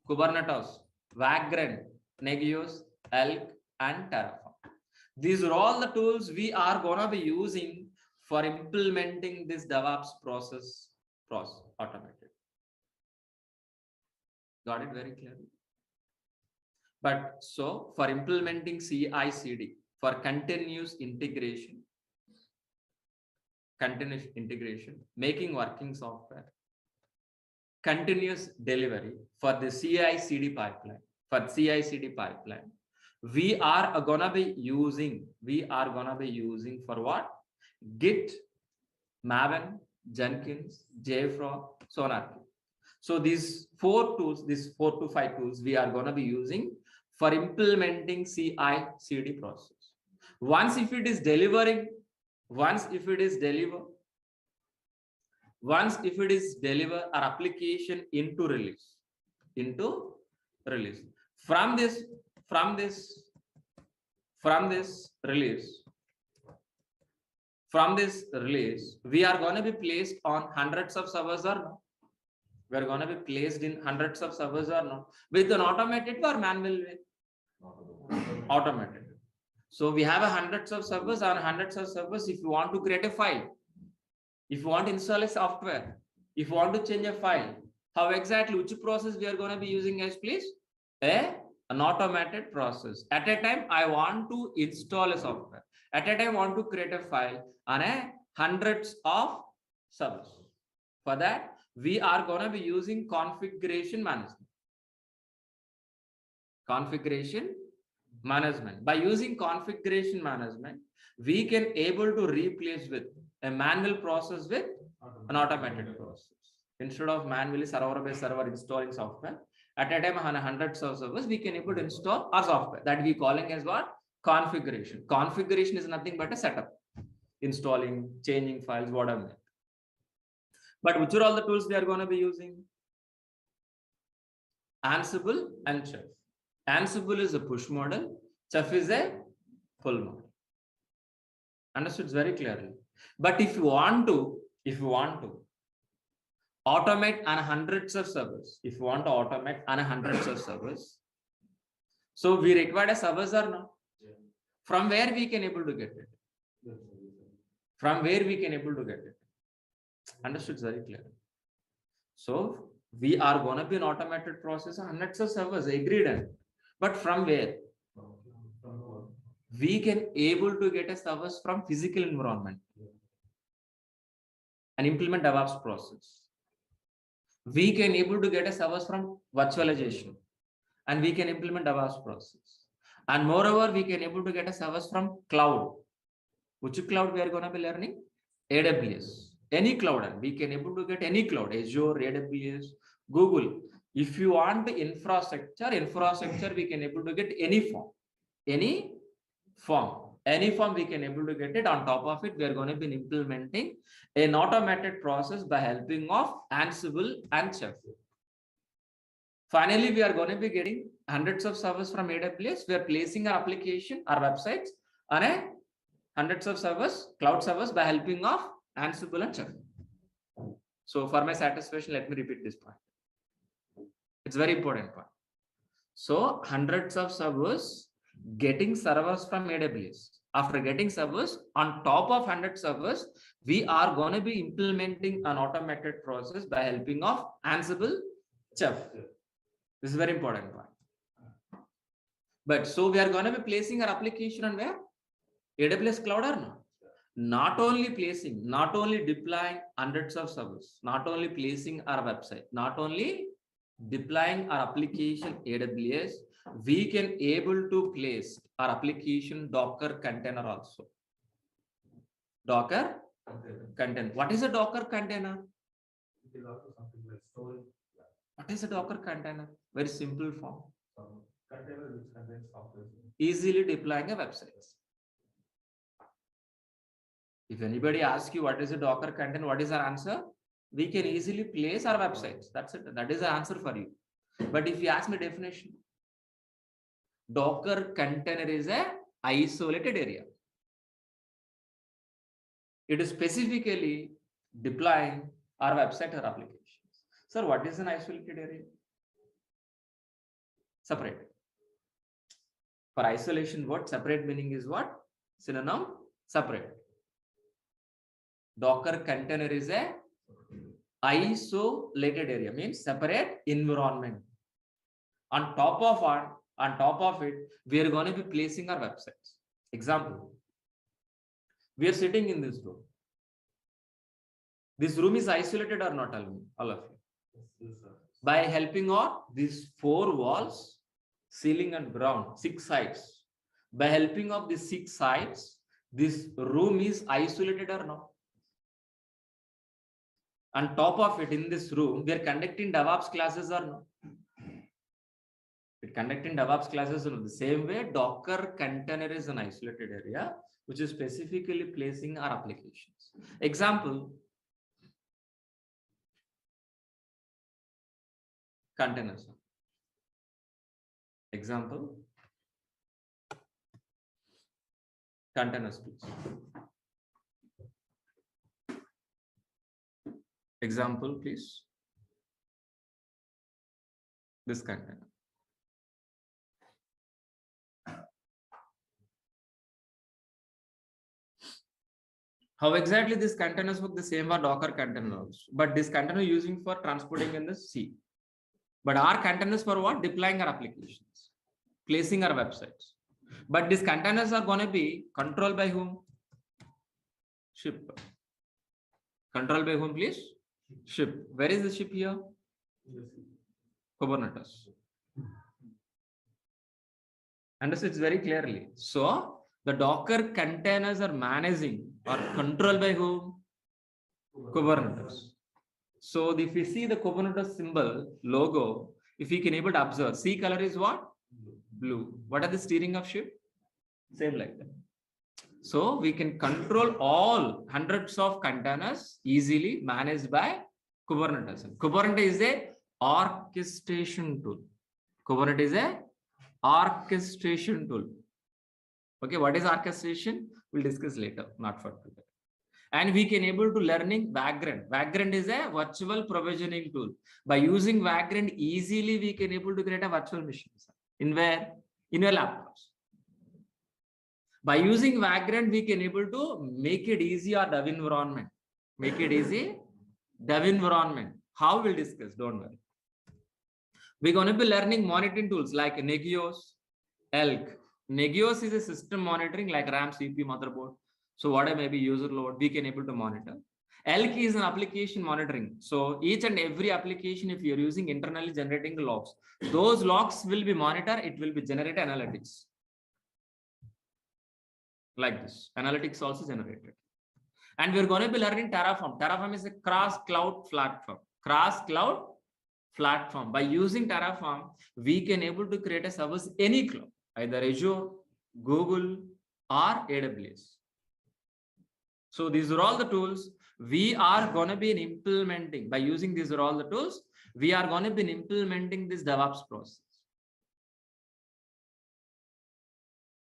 Kubernetes, Vagrant, Negios, Elk, and Terraform. These are all the tools we are going to be using for implementing this DevOps process automated. Got it very clearly? But so for implementing CI/CD, for continuous integration, making working software, continuous delivery for the CI/CD pipeline, we are gonna be using for what? Git, Maven, Jenkins, JFrog, SonarQube. So these 4 to 5 tools we are going to be using for implementing CI/CD process. Once if it is deliver our application into release. From this release, we are going to be placed on hundreds of servers or no? We are going to be placed in hundreds of servers or no? With an automated or manual way? Automated. So we have hundreds of servers. On hundreds of servers, if you want to create a file, if you want to install a software, if you want to change a file, how exactly, which process we are going to be using, guys, please? An automated process. At a time, I want to install a software. At a time, I want to create a file on hundreds of servers. For that, we are going to be using configuration management. By using configuration management, we can able to replace with a manual process with an automated process. Instead of manually server by server installing software, at a time on hundreds of servers, we can able to install our software. That we calling as what? Configuration. Configuration is nothing but a setup. Installing, changing files, whatever. But which are all the tools we are going to be using? Ansible and Chef. Ansible is a push model. Chef is a pull model. Understood very clearly. But if you want to automate on hundreds of servers, so we require a servers or no? From where we can able to get it? Understood very clear. So we are going to be an automated process of hundreds of servers, agreed. But from where? We can able to get a servers from physical environment and implement DevOps process. We can able to get a servers from virtualization and we can implement DevOps process. And moreover, we can able to get a servers from cloud. Which cloud we are going to be learning? AWS. Any cloud, we can able to get any cloud, Azure, AWS, Google. If you want the infrastructure, we can able to get any form we can able to get it. On top of it, we are going to be implementing an automated process by helping of Ansible and Chef. Finally, we are going to be getting hundreds of servers from AWS. We are placing our application, our websites on hundreds of servers, cloud servers, by helping of Ansible and Chef. So for my satisfaction, let me repeat this point. It's very important point. So hundreds of servers, getting servers from AWS. After getting servers, on top of 100 servers, we are going to be implementing an automated process by helping of Ansible, Chef. This is very important point. But so we are going to be placing our application on where? AWS cloud or not? Not only placing, not only deploying hundreds of servers, not only placing our website, not only deploying our application AWS, we can able to place our application Docker container also. Docker container. What is a Docker container? It is also something like storage. What is a Docker container? Very simple form. Container which contains software. Easily deploying a website. If anybody asks you what is a Docker container, what is our answer? We can easily place our websites. That's it. That is the answer for you. But if you ask me definition, Docker container is a isolated area. It is specifically deploying our website or applications. Sir, what is an isolated area? Separate. For isolation, what separate meaning is what? Synonym, separate. Docker container is a isolated area, means separate environment. On top of it, we are going to be placing our websites. Example, we are sitting in this room. This room is isolated or not, all of you? Yes, sir. By helping of these 4 walls, ceiling and ground, 6 sides. By helping of these 6 sides, this room is isolated or not? On top of it, in this room, we are conducting DEVOPS classes or not? We're conducting DEVOPS classes in the same way. Docker container is an isolated area, which is specifically placing our applications. Example, containers. Example, containers, please. Example, please. This container. How exactly these containers work? The same are Docker containers, but this container using for transporting in the sea. But our containers for what? Deploying our applications, placing our websites. But these containers are going to be controlled by whom? Ship. Controlled by whom, please? Ship. Where is the ship here? Kubernetes. Understood? It's very clearly. So the Docker containers are managing or controlled by whom? Kubernetes. So if you see the Kubernetes symbol, logo, if you can able to observe, sea color is what? Blue. What are the steering of ship? Same like that. So we can control all hundreds of containers easily managed by Kubernetes. Kubernetes is a orchestration tool. Kubernetes is a orchestration tool. Okay, what is orchestration? We'll discuss later, not for today. And we can able to learning Vagrant. Vagrant is a virtual provisioning tool. By using Vagrant, easily we can able to create a virtual machine. In where? In your laptops. By using Vagrant, we can able to make it easy or dev environment. Make it easy, dev environment. How we'll discuss, don't worry. We're going to be learning monitoring tools like Nagios, Elk. Nagios is a system monitoring like RAM, CPU, motherboard. So whatever may be user load, we can able to monitor. Elk is an application monitoring. So each and every application, if you're using internally generating logs, those logs will be monitored. It will be generate analytics. Like this, analytics also generated. And we're going to be learning Terraform. Terraform is a cross-cloud platform. Cross-cloud platform. By using Terraform, we can able to create a service any cloud, either Azure, Google, or AWS. So these are all the tools we are going to be implementing. By using these are all the tools, we are going to be implementing this DevOps process.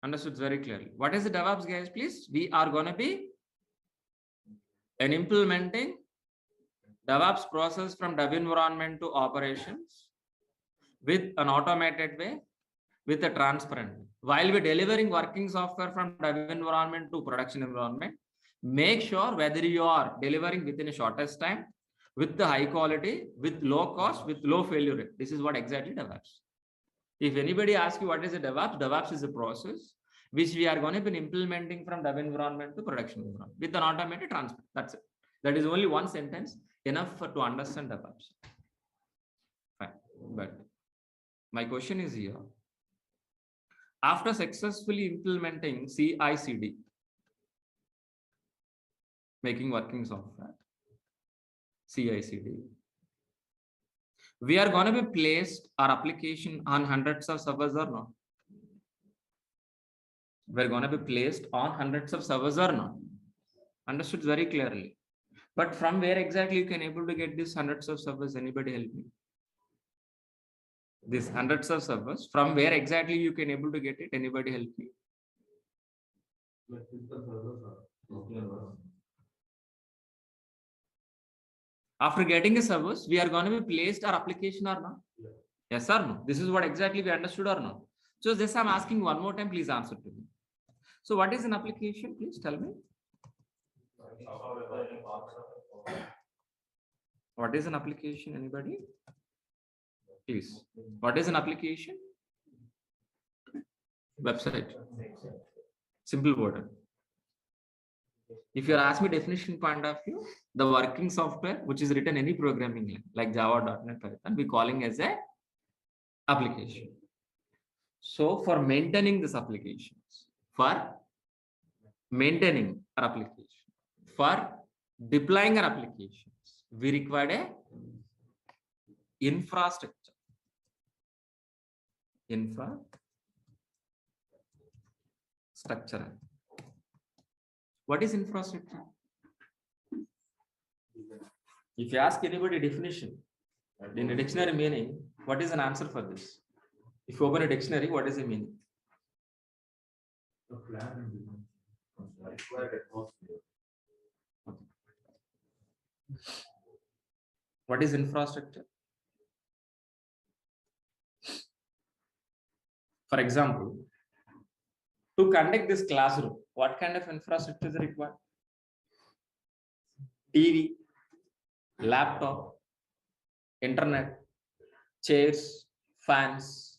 Understood very clearly. What is the DevOps, guys, please? We are going to be implementing DevOps process from dev environment to operations with an automated way, with a transparent way. While we're delivering working software from dev environment to production environment, make sure whether you are delivering within a shortest time, with the high quality, with low cost, with low failure rate. This is what exactly DevOps. If anybody asks you what is a DevOps, DevOps is a process which we are going to be implementing from dev environment to production environment with an automated transfer. That's it. That is only one sentence enough to understand DevOps. Fine. But my question is here. After successfully implementing CI/CD, making working software, CI/CD, we are going to be placed our application on hundreds of servers or not? We're going to be placed on hundreds of servers or not? Understood very clearly. But from where exactly you can able to get these hundreds of servers? Anybody help me? These hundreds of servers, from where exactly you can able to get it? Anybody help me? After getting a servers, we are going to be placed our application or not? Yes or no? This is what exactly we understood or not? So this I'm asking one more time, please answer to me. So what is an application? Please tell me. What is an application? Anybody? Please. What is an application? Website. Simple word. If you ask me definition point of view, the working software which is written any programming language like Java, .NET, Python, we calling as a application. So for maintaining this applications, for maintaining our application, for deploying our applications, we require a infrastructure. Infrastructure. What is infrastructure? If you ask anybody definition in a dictionary meaning, what is an answer for this? If you open a dictionary, what is the meaning? What is infrastructure? For example, to conduct this classroom, what kind of infrastructure is required? TV, laptop, internet, chairs, fans,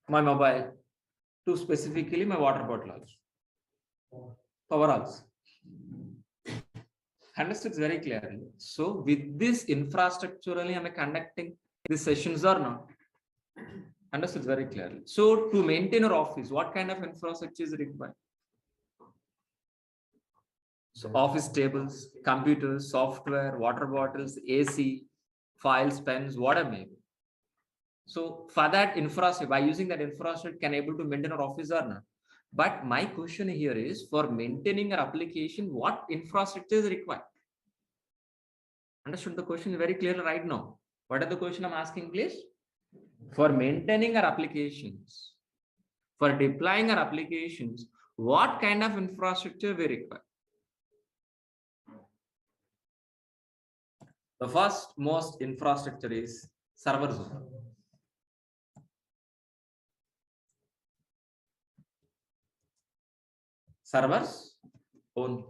my mobile, to specifically my water bottle also. Power also. Understood very clearly. So with this infrastructure only am I conducting these sessions or not? Understood very clearly. So to maintain our office, what kind of infrastructure is required? So office tables, computers, software, water bottles, AC, files, pens, whatever may be. So for that infrastructure, by using that infrastructure, can able to maintain our office or not? But my question here is, for maintaining our application, what infrastructure is required? Understood the question very clearly right now. What are the question I'm asking, please? For maintaining our applications, for deploying our applications, what kind of infrastructure we require? The first most infrastructure is server zone. Servers only.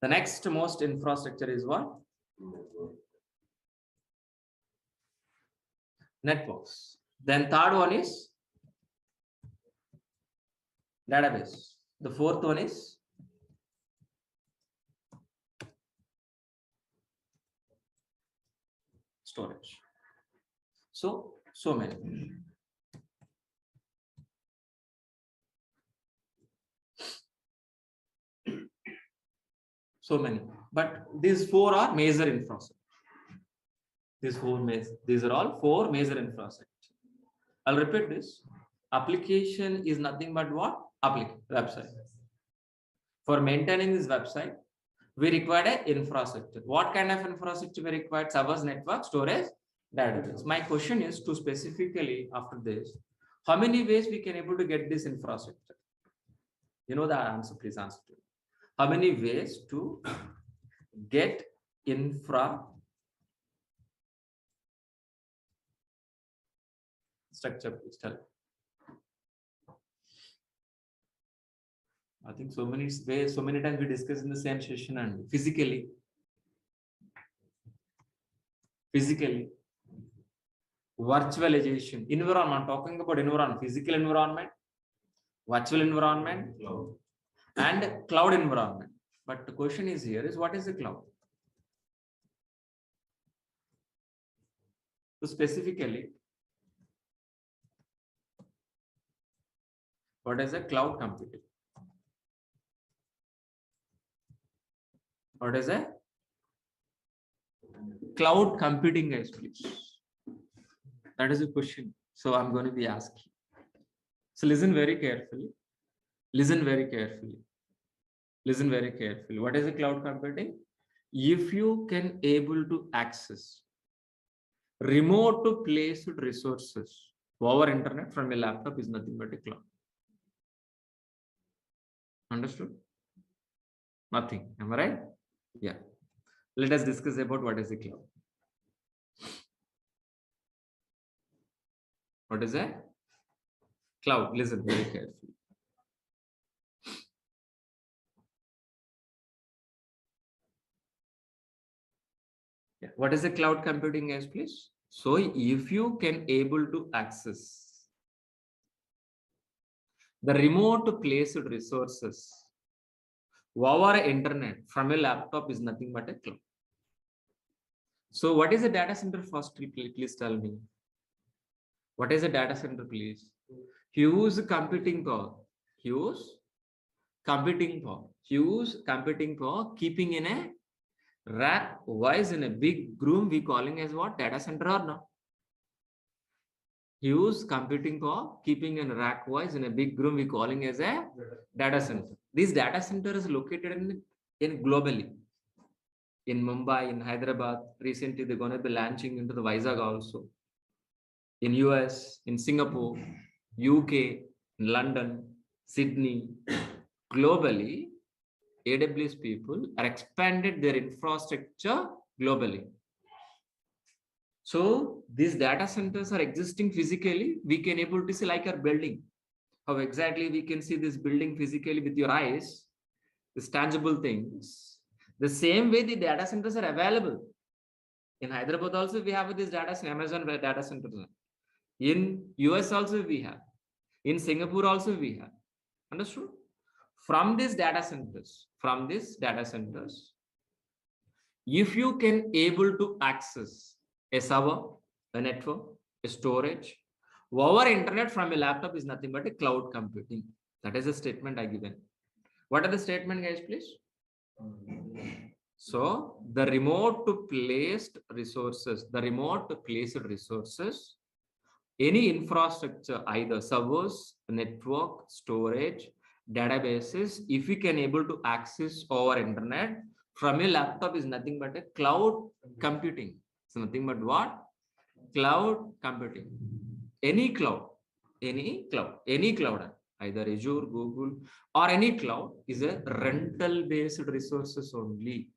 The next most infrastructure is what? Networks. Then third one is database. The fourth one is storage. So many. So many. But these four are major infrastructure. These are all four major infrastructure. I'll repeat this. Application is nothing but what? Website. For maintaining this website, we require an infrastructure. What kind of infrastructure we require? Servers, network, storage, database. My question is to specifically after this, how many ways we can able to get this infrastructure? You know the answer, please answer to me. How many ways to get infrastructure, please tell. I think so many ways, so many times we discuss in the same session and physically. Virtualization, environment, talking about environment, physical environment, virtual environment, and cloud environment. But the question is here is, what is the cloud? So specifically, what is a cloud computing? What is a cloud computing, guys, please? That is a question. So I'm going to be asking. So listen very carefully. Listen very carefully. Listen very carefully. What is a cloud computing? If you can able to access remote placed resources over internet from a laptop is nothing but a cloud. Understood? Nothing. Am I right? Yeah. Let us discuss about what is a cloud. What is a cloud? Listen very carefully. Yeah. What is a cloud computing, guys, please? So if you can able to access the remote placed resources over internet from a laptop is nothing but a cloud. So what is a data center first? Please tell me. What is a data center, please? Huge computing power. Huge computing power. Huge computing power keeping in a rack wise in a big room, we calling as what? Data center or no? Huge computing power keeping in rack wise in a big room, we calling as a data center. This data center is located in globally. In Mumbai, in Hyderabad, recently they're going to be launching into the Vizag also. In US, in Singapore, UK, in London, Sydney, globally, AWS people are expanded their infrastructure globally. So these data centers are existing physically. We can able to see like our building. How exactly we can see this building physically with your eyes, these tangible things. The same way the data centers are available. In Hyderabad also we have this data center, Amazon data centers. In US also we have. In Singapore also we have. Understood? From these data centers, if you can able to access a server, a network, a storage, over internet from a laptop is nothing but a cloud computing. That is a statement I given. What are the statement, guys, please? So the remote placed resources, any infrastructure, either servers, network, storage, databases, if we can able to access over internet from a laptop is nothing but a cloud computing. So nothing but what? Cloud computing. Any cloud, either Azure, Google, or any cloud is a rental based resources only.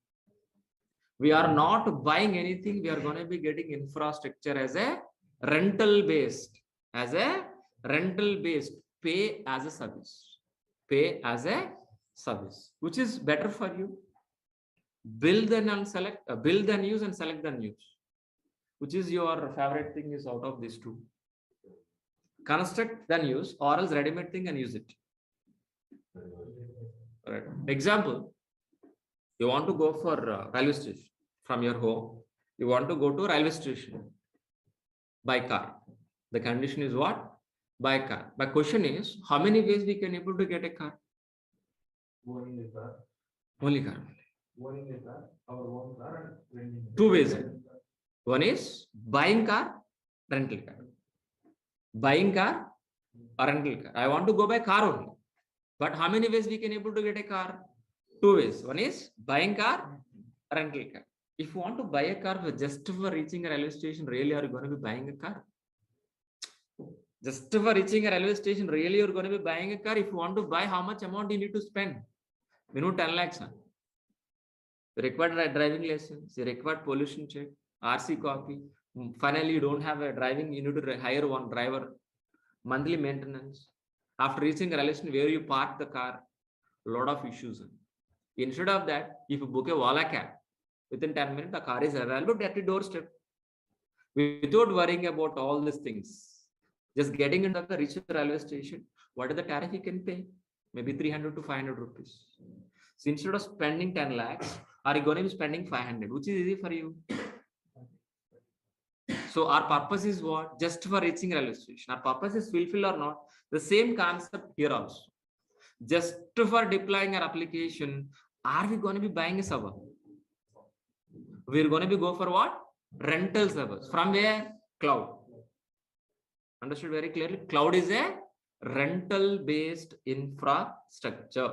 We are not buying anything. We are going to be getting infrastructure as a rental based, pay as a service, which is better for you. Build then use and select then use. Which is your favorite thing is out of these two? Construct then use, or else ready-made thing and use it. All right. Example, you want to go for railway station from your home. You want to go to railway station by car. The condition is what? By car. My question is, how many ways we can able to get a car? Only car. Our own car and renting. Two ways. One is buying car, rental car. Buying car or rental car. I want to go by car only. But how many ways we can able to get a car? Two ways. One is buying car, rental car. If you want to buy a car just for reaching a railway station, really are you going to be buying a car? Just for reaching a railway station, really you're going to be buying a car. If you want to buy, how much amount you need to spend? Minimum 10 lakhs. You require driving license, you require pollution check, RC copy. Finally, you don't have a driving, you need to hire one driver, monthly maintenance. After reaching a railway station, where you park the car, a lot of issues. Instead of that, if you book a Wala cab, within 10 minutes, the car is available at your doorstep. without worrying about all these things. Just getting into the rich railway station, what is the tariff you can pay? Maybe 300 to 500 rupees. So instead of spending 10 lakhs, are you going to be spending 500, which is easy for you? So our purpose is what? Just for reaching railway station. Our purpose is fulfilled or not? The same concept here also. Just for deploying our application, are we going to be buying a server? We're going to be go for what? Rental servers. From where? Cloud. Understood very clearly? Cloud is a rental-based infrastructure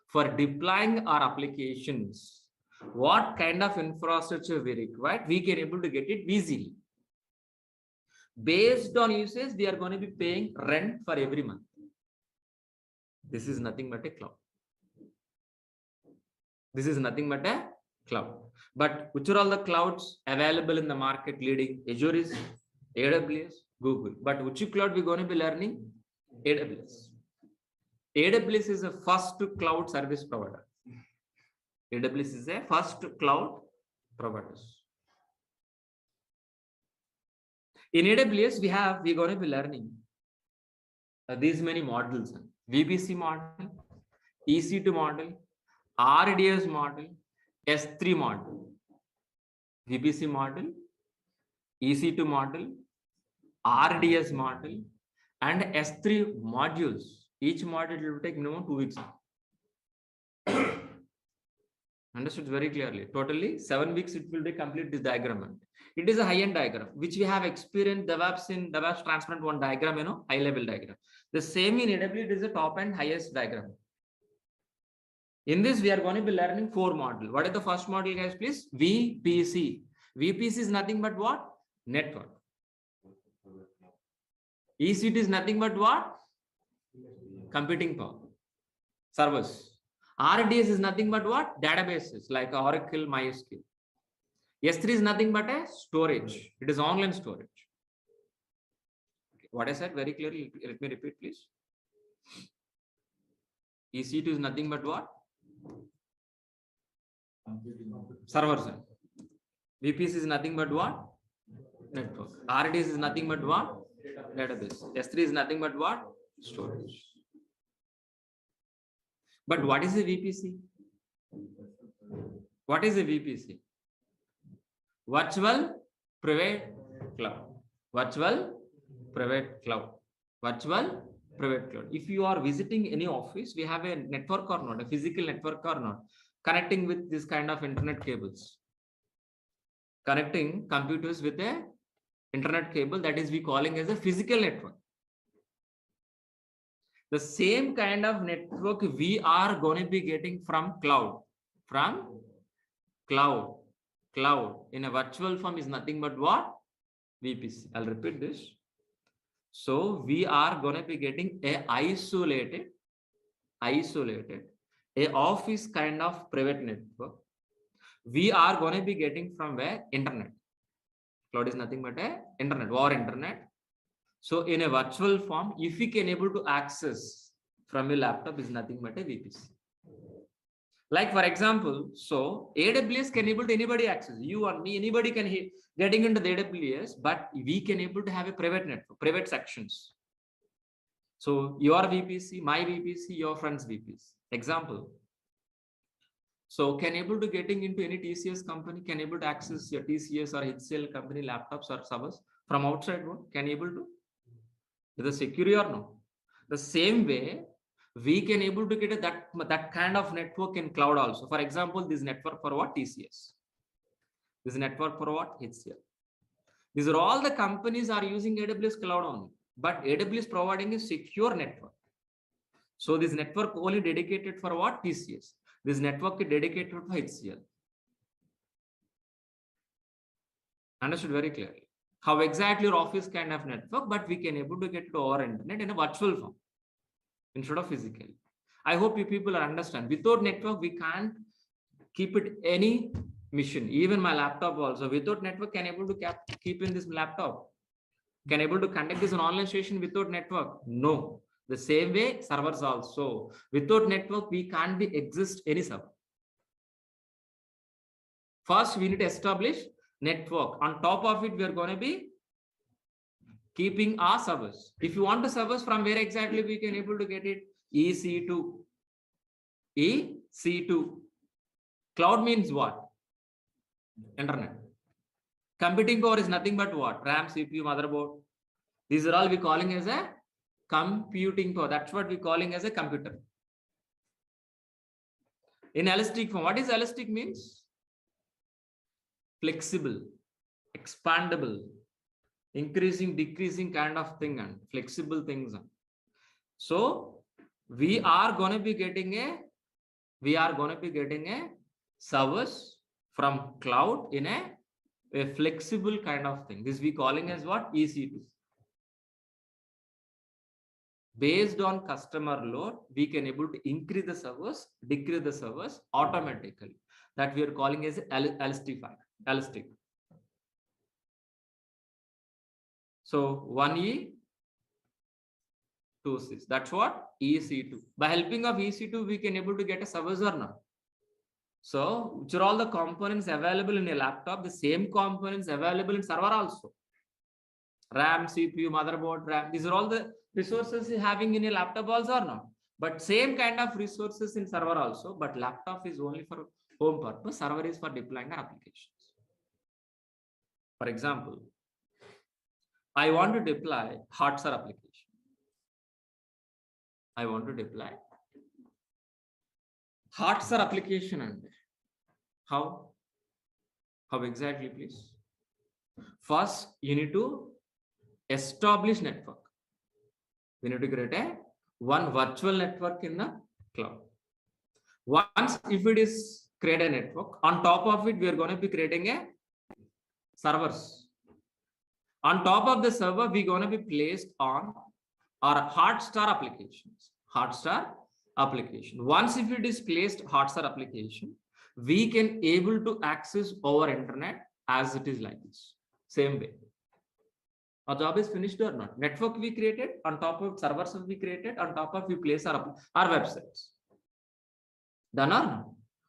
for deploying our applications. What kind of infrastructure we require, we can able to get it easily. Based on usage, we are going to be paying rent for every month. This is nothing but a cloud. This is nothing but a cloud. But which are all the clouds available in the market leading? Azure is, AWS, Google. But which cloud we're going to be learning? AWS. AWS is a first cloud service provider. AWS is a first cloud provider. In AWS, we're going to be learning these many models: VPC model, EC2 model, RDS model, S3 model, VPC model, EC2 model, RDS model, and S3 modules. Each module will take minimum 2 weeks. Understood very clearly. Totally 7 weeks it will be complete this diagram. It is a high-end diagram, which we have experienced DEVOPS in DEVOPS Transparent one diagram, high-level diagram. The same in AWS, it is a top and highest diagram. In this, we are going to be learning 4 modules. What is the first module, guys, please? VPC. VPC is nothing but what? Network. EC2 is nothing but what? Computing power. Servers. RDS is nothing but what? Databases like Oracle, MySQL. S3 is nothing but a storage. It is online storage. Okay. What I said very clearly, let me repeat, please. EC2 is nothing but what? Servers. VPC is nothing but what? Network. RDS is nothing but what? Database. S3 is nothing but what? Storage. But what is a VPC? What is a VPC? Virtual Private Cloud. Virtual Private Cloud. Virtual Private Cloud. If you are visiting any office, we have a network or not, a physical network or not, connecting with this kind of internet cables. Connecting computers with a internet cable, that is we calling as a physical network. The same kind of network we are going to be getting from cloud. From cloud. Cloud in a virtual form is nothing but what? VPC. I'll repeat this. So we are going to be getting a isolated, a office kind of private network. We are going to be getting from where? Internet. Cloud is nothing but a internet or internet. So in a virtual form, if we can able to access from your laptop is nothing but a VPC. Like for example, so AWS can able to anybody access, you or me, anybody can getting into the AWS, but we can able to have a private network, private sections. So your VPC, my VPC, your friend's VPC. Example. So can able to getting into any TCS company, can able to access your TCS or HCL company laptops or servers from outside world, can able to? Is it secure or no? The same way, we can able to get that kind of network in cloud also. For example, this network for what? TCS. This network for what? HCL. These are all the companies are using AWS cloud only, but AWS providing a secure network. So this network only dedicated for what? TCS. This network is dedicated for HCL. Understood very clearly. How exactly your office kind of network, but we can able to get to our internet in a virtual form instead of physically. I hope you people understand. Without network, we can't keep it any mission. Even my laptop also, without network, can able to keep in this laptop. Can able to conduct this online session without network? No. The same way, servers also. Without network, we can't be exist any server. First, we need to establish network. On top of it, we are going to be keeping our servers. If you want to servers, from where exactly we can able to get it? EC2. EC2. Cloud means what? Internet. Computing power is nothing but what? RAM, CPU, motherboard. These are all we calling as a computing power. That's what we calling as a computer. In elastic form, what is elastic means? Flexible, expandable, increasing, decreasing kind of thing, and flexible things. So we are going to be getting a service from cloud in a flexible kind of thing. This we calling as what? EC2. Based on customer load, we can able to increase the servers, decrease the servers automatically. That we are calling as elastic. So 1E, 2C. That's what? EC2. By helping of EC2, we can able to get a servers or not. So which are all the components available in a laptop? The same components available in server also. RAM, CPU, motherboard, RAM. These are all the resources having in a laptop also or not. But same kind of resources in server also. But laptop is only for home purpose. Server is for deploying our applications. For example, I want to deploy Maha Sir application. I want to deploy Maha Sir application. And how? How exactly, please? First, you need to establish network. We need to create one virtual network in the cloud. Once if it is create a network, on top of it, we are going to be creating a servers. On top of the server, we're going to be placed on our Maha Sir applications. Maha Sir application. Once if it is placed Maha Sir application, we can able to access our internet as it is like this. Same way. Our job is finished or not? Network we created, on top of servers we created, on top of we place our websites. Done or not?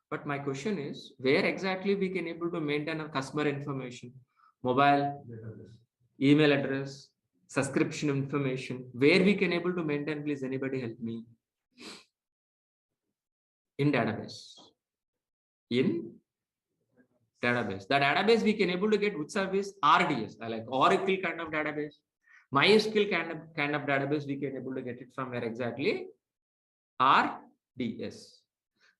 But my question is, where exactly we can able to maintain our customer information, mobile, email address, subscription information, where we can able to maintain? Please, anybody help me. In database. In database. The database we can able to get which service? RDS, like Oracle kind of database. MySQL kind of database we can able to get it from where exactly? RDS.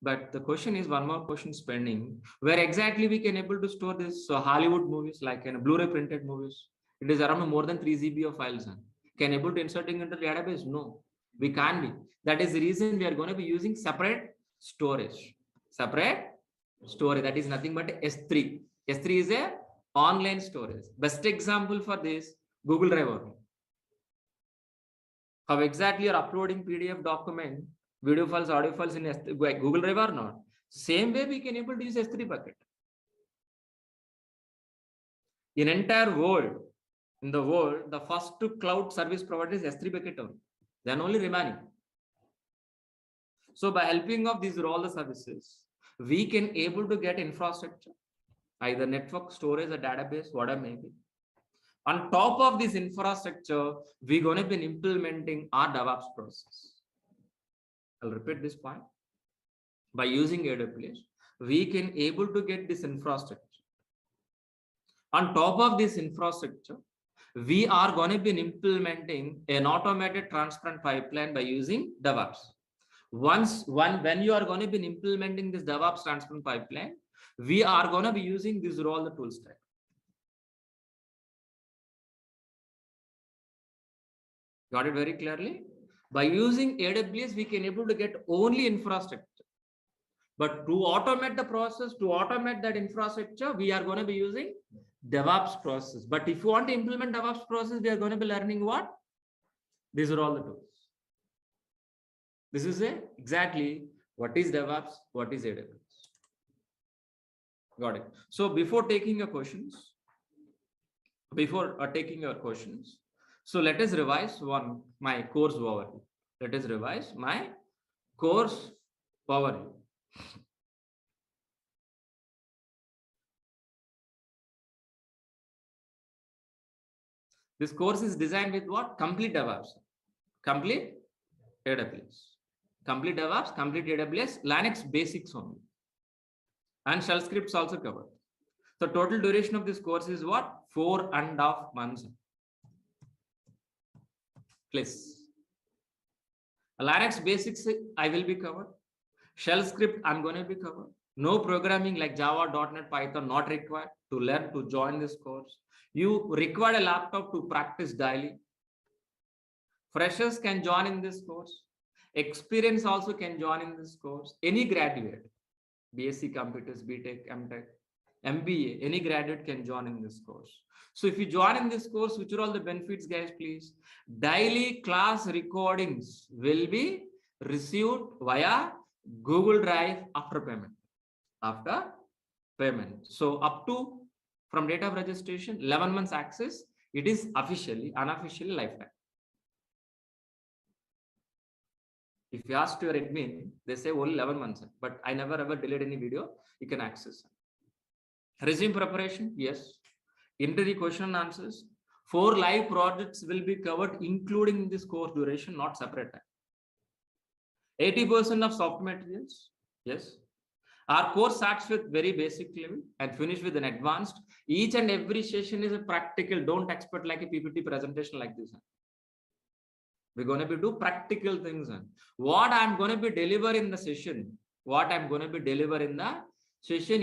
But the question is, one more question pending. Where exactly we can able to store this Hollywood movies, like in Blu-ray printed movies? It is around more than 3 GB of files. Can able to inserting into the database? No, we can't be. That is the reason we are going to be using separate storage. Separate storage, that is nothing but S3. S3 is a online storage. Best example for this, Google Drive. How exactly you're uploading PDF document, video files, audio files in Google Drive or not? Same way we can able to use S3 bucket. In entire world, in the world, the first cloud service provider is S3 bucket only. Then only remaining. So by helping of these all the services, we can able to get infrastructure, either network, storage, or database, whatever may be. On top of this infrastructure, we're going to be implementing our DEVOPS process. I'll repeat this point. By using AWS, we can able to get this infrastructure. On top of this infrastructure, we are going to be implementing an automated transparent pipeline by using DEVOPS. When you are going to be implementing this DEVOPS transparent pipeline, we are going to be using these all the tool stack. Got it very clearly? By using AWS, we can able to get only infrastructure. But to automate the process, to automate that infrastructure, we are going to be using DEVOPS process. But if you want to implement DEVOPS process, we are going to be learning what? These are all the tools. This is exactly what is DEVOPS, what is AWS. Got it. So before taking your questions, so let us revise my course overview. Let us revise my course overview. This course is designed with what? Complete DevOps, complete AWS, complete DevOps, complete AWS, Linux basics only, and shell scripts also covered. So total duration of this course is what? 4.5 months. Please. Linux basics I will be covered. Shell script I'm going to be covered. No programming like Java, .NET, Python not required to learn to join this course. You require a laptop to practice daily. Freshers can join in this course. Experience also can join in this course. Any graduate, BSc Computers, BTech, MTech, MBA, any graduate can join in this course. So if you join in this course, which are all the benefits, guys, please? Daily class recordings will be received via Google Drive after payment. After payment. So up to from date of registration, 11 months access, it is officially, unofficially lifetime. If you ask your admin, they say only 11 months, but I never ever delayed any video, you can access. Resume preparation, yes. Interview question and answers. 4 live projects will be covered, including this course duration, not separate time. 80% of soft materials, yes. Our course starts with very basic level and finish with an advanced. Each and every session is a practical. Don't expect like a PPT presentation like this. We're going to be do practical things. What I'm going to be deliver in the session, you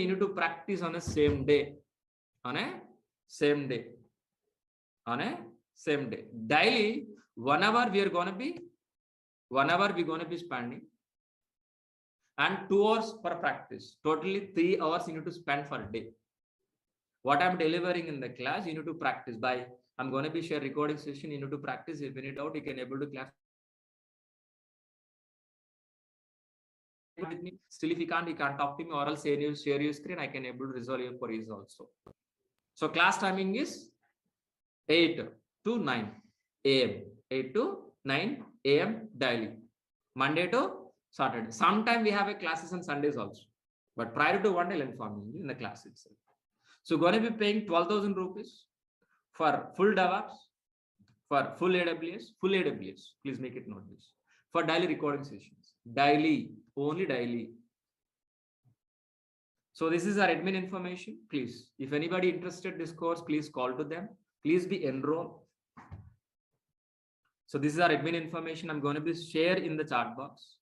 need to practice on the same day. On a same day. Daily, 1 hour we're going to be spending. And 2 hours per practice. Totally 3 hours you need to spend for a day. What I'm delivering in the class, you need to practice by. I'm going to be share recording session. You need to practice. If you need doubt, you can able to class with me. Still, if you can't talk to me, or else share your screen. I can able to resolve your queries also. So class timing is 8 to 9 a.m. 8 to 9 a.m. daily. Monday to Saturday. Sometimes we have a classes on Sundays also, but prior to one day, I'll inform you in the class itself. So going to be paying 12,000 rupees for full DevOps, for full AWS, please make it note this, for daily recording sessions, daily, only daily. So this is our admin information. Please, if anybody interested in this course, please call to them. Please be enrolled. So this is our admin information. I'm going to be share in the chat box.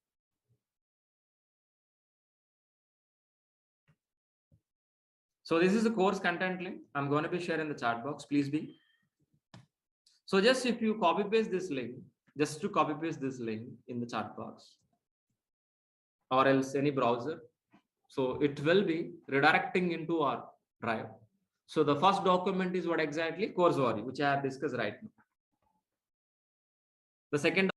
So this is the course content link. I'm going to be sharing the chat box. Please be. So just if you copy paste this link, just to copy paste this link in the chat box, or else any browser. So it will be redirecting into our drive. So the first document is what exactly? Course overview, which I have discussed right now. The second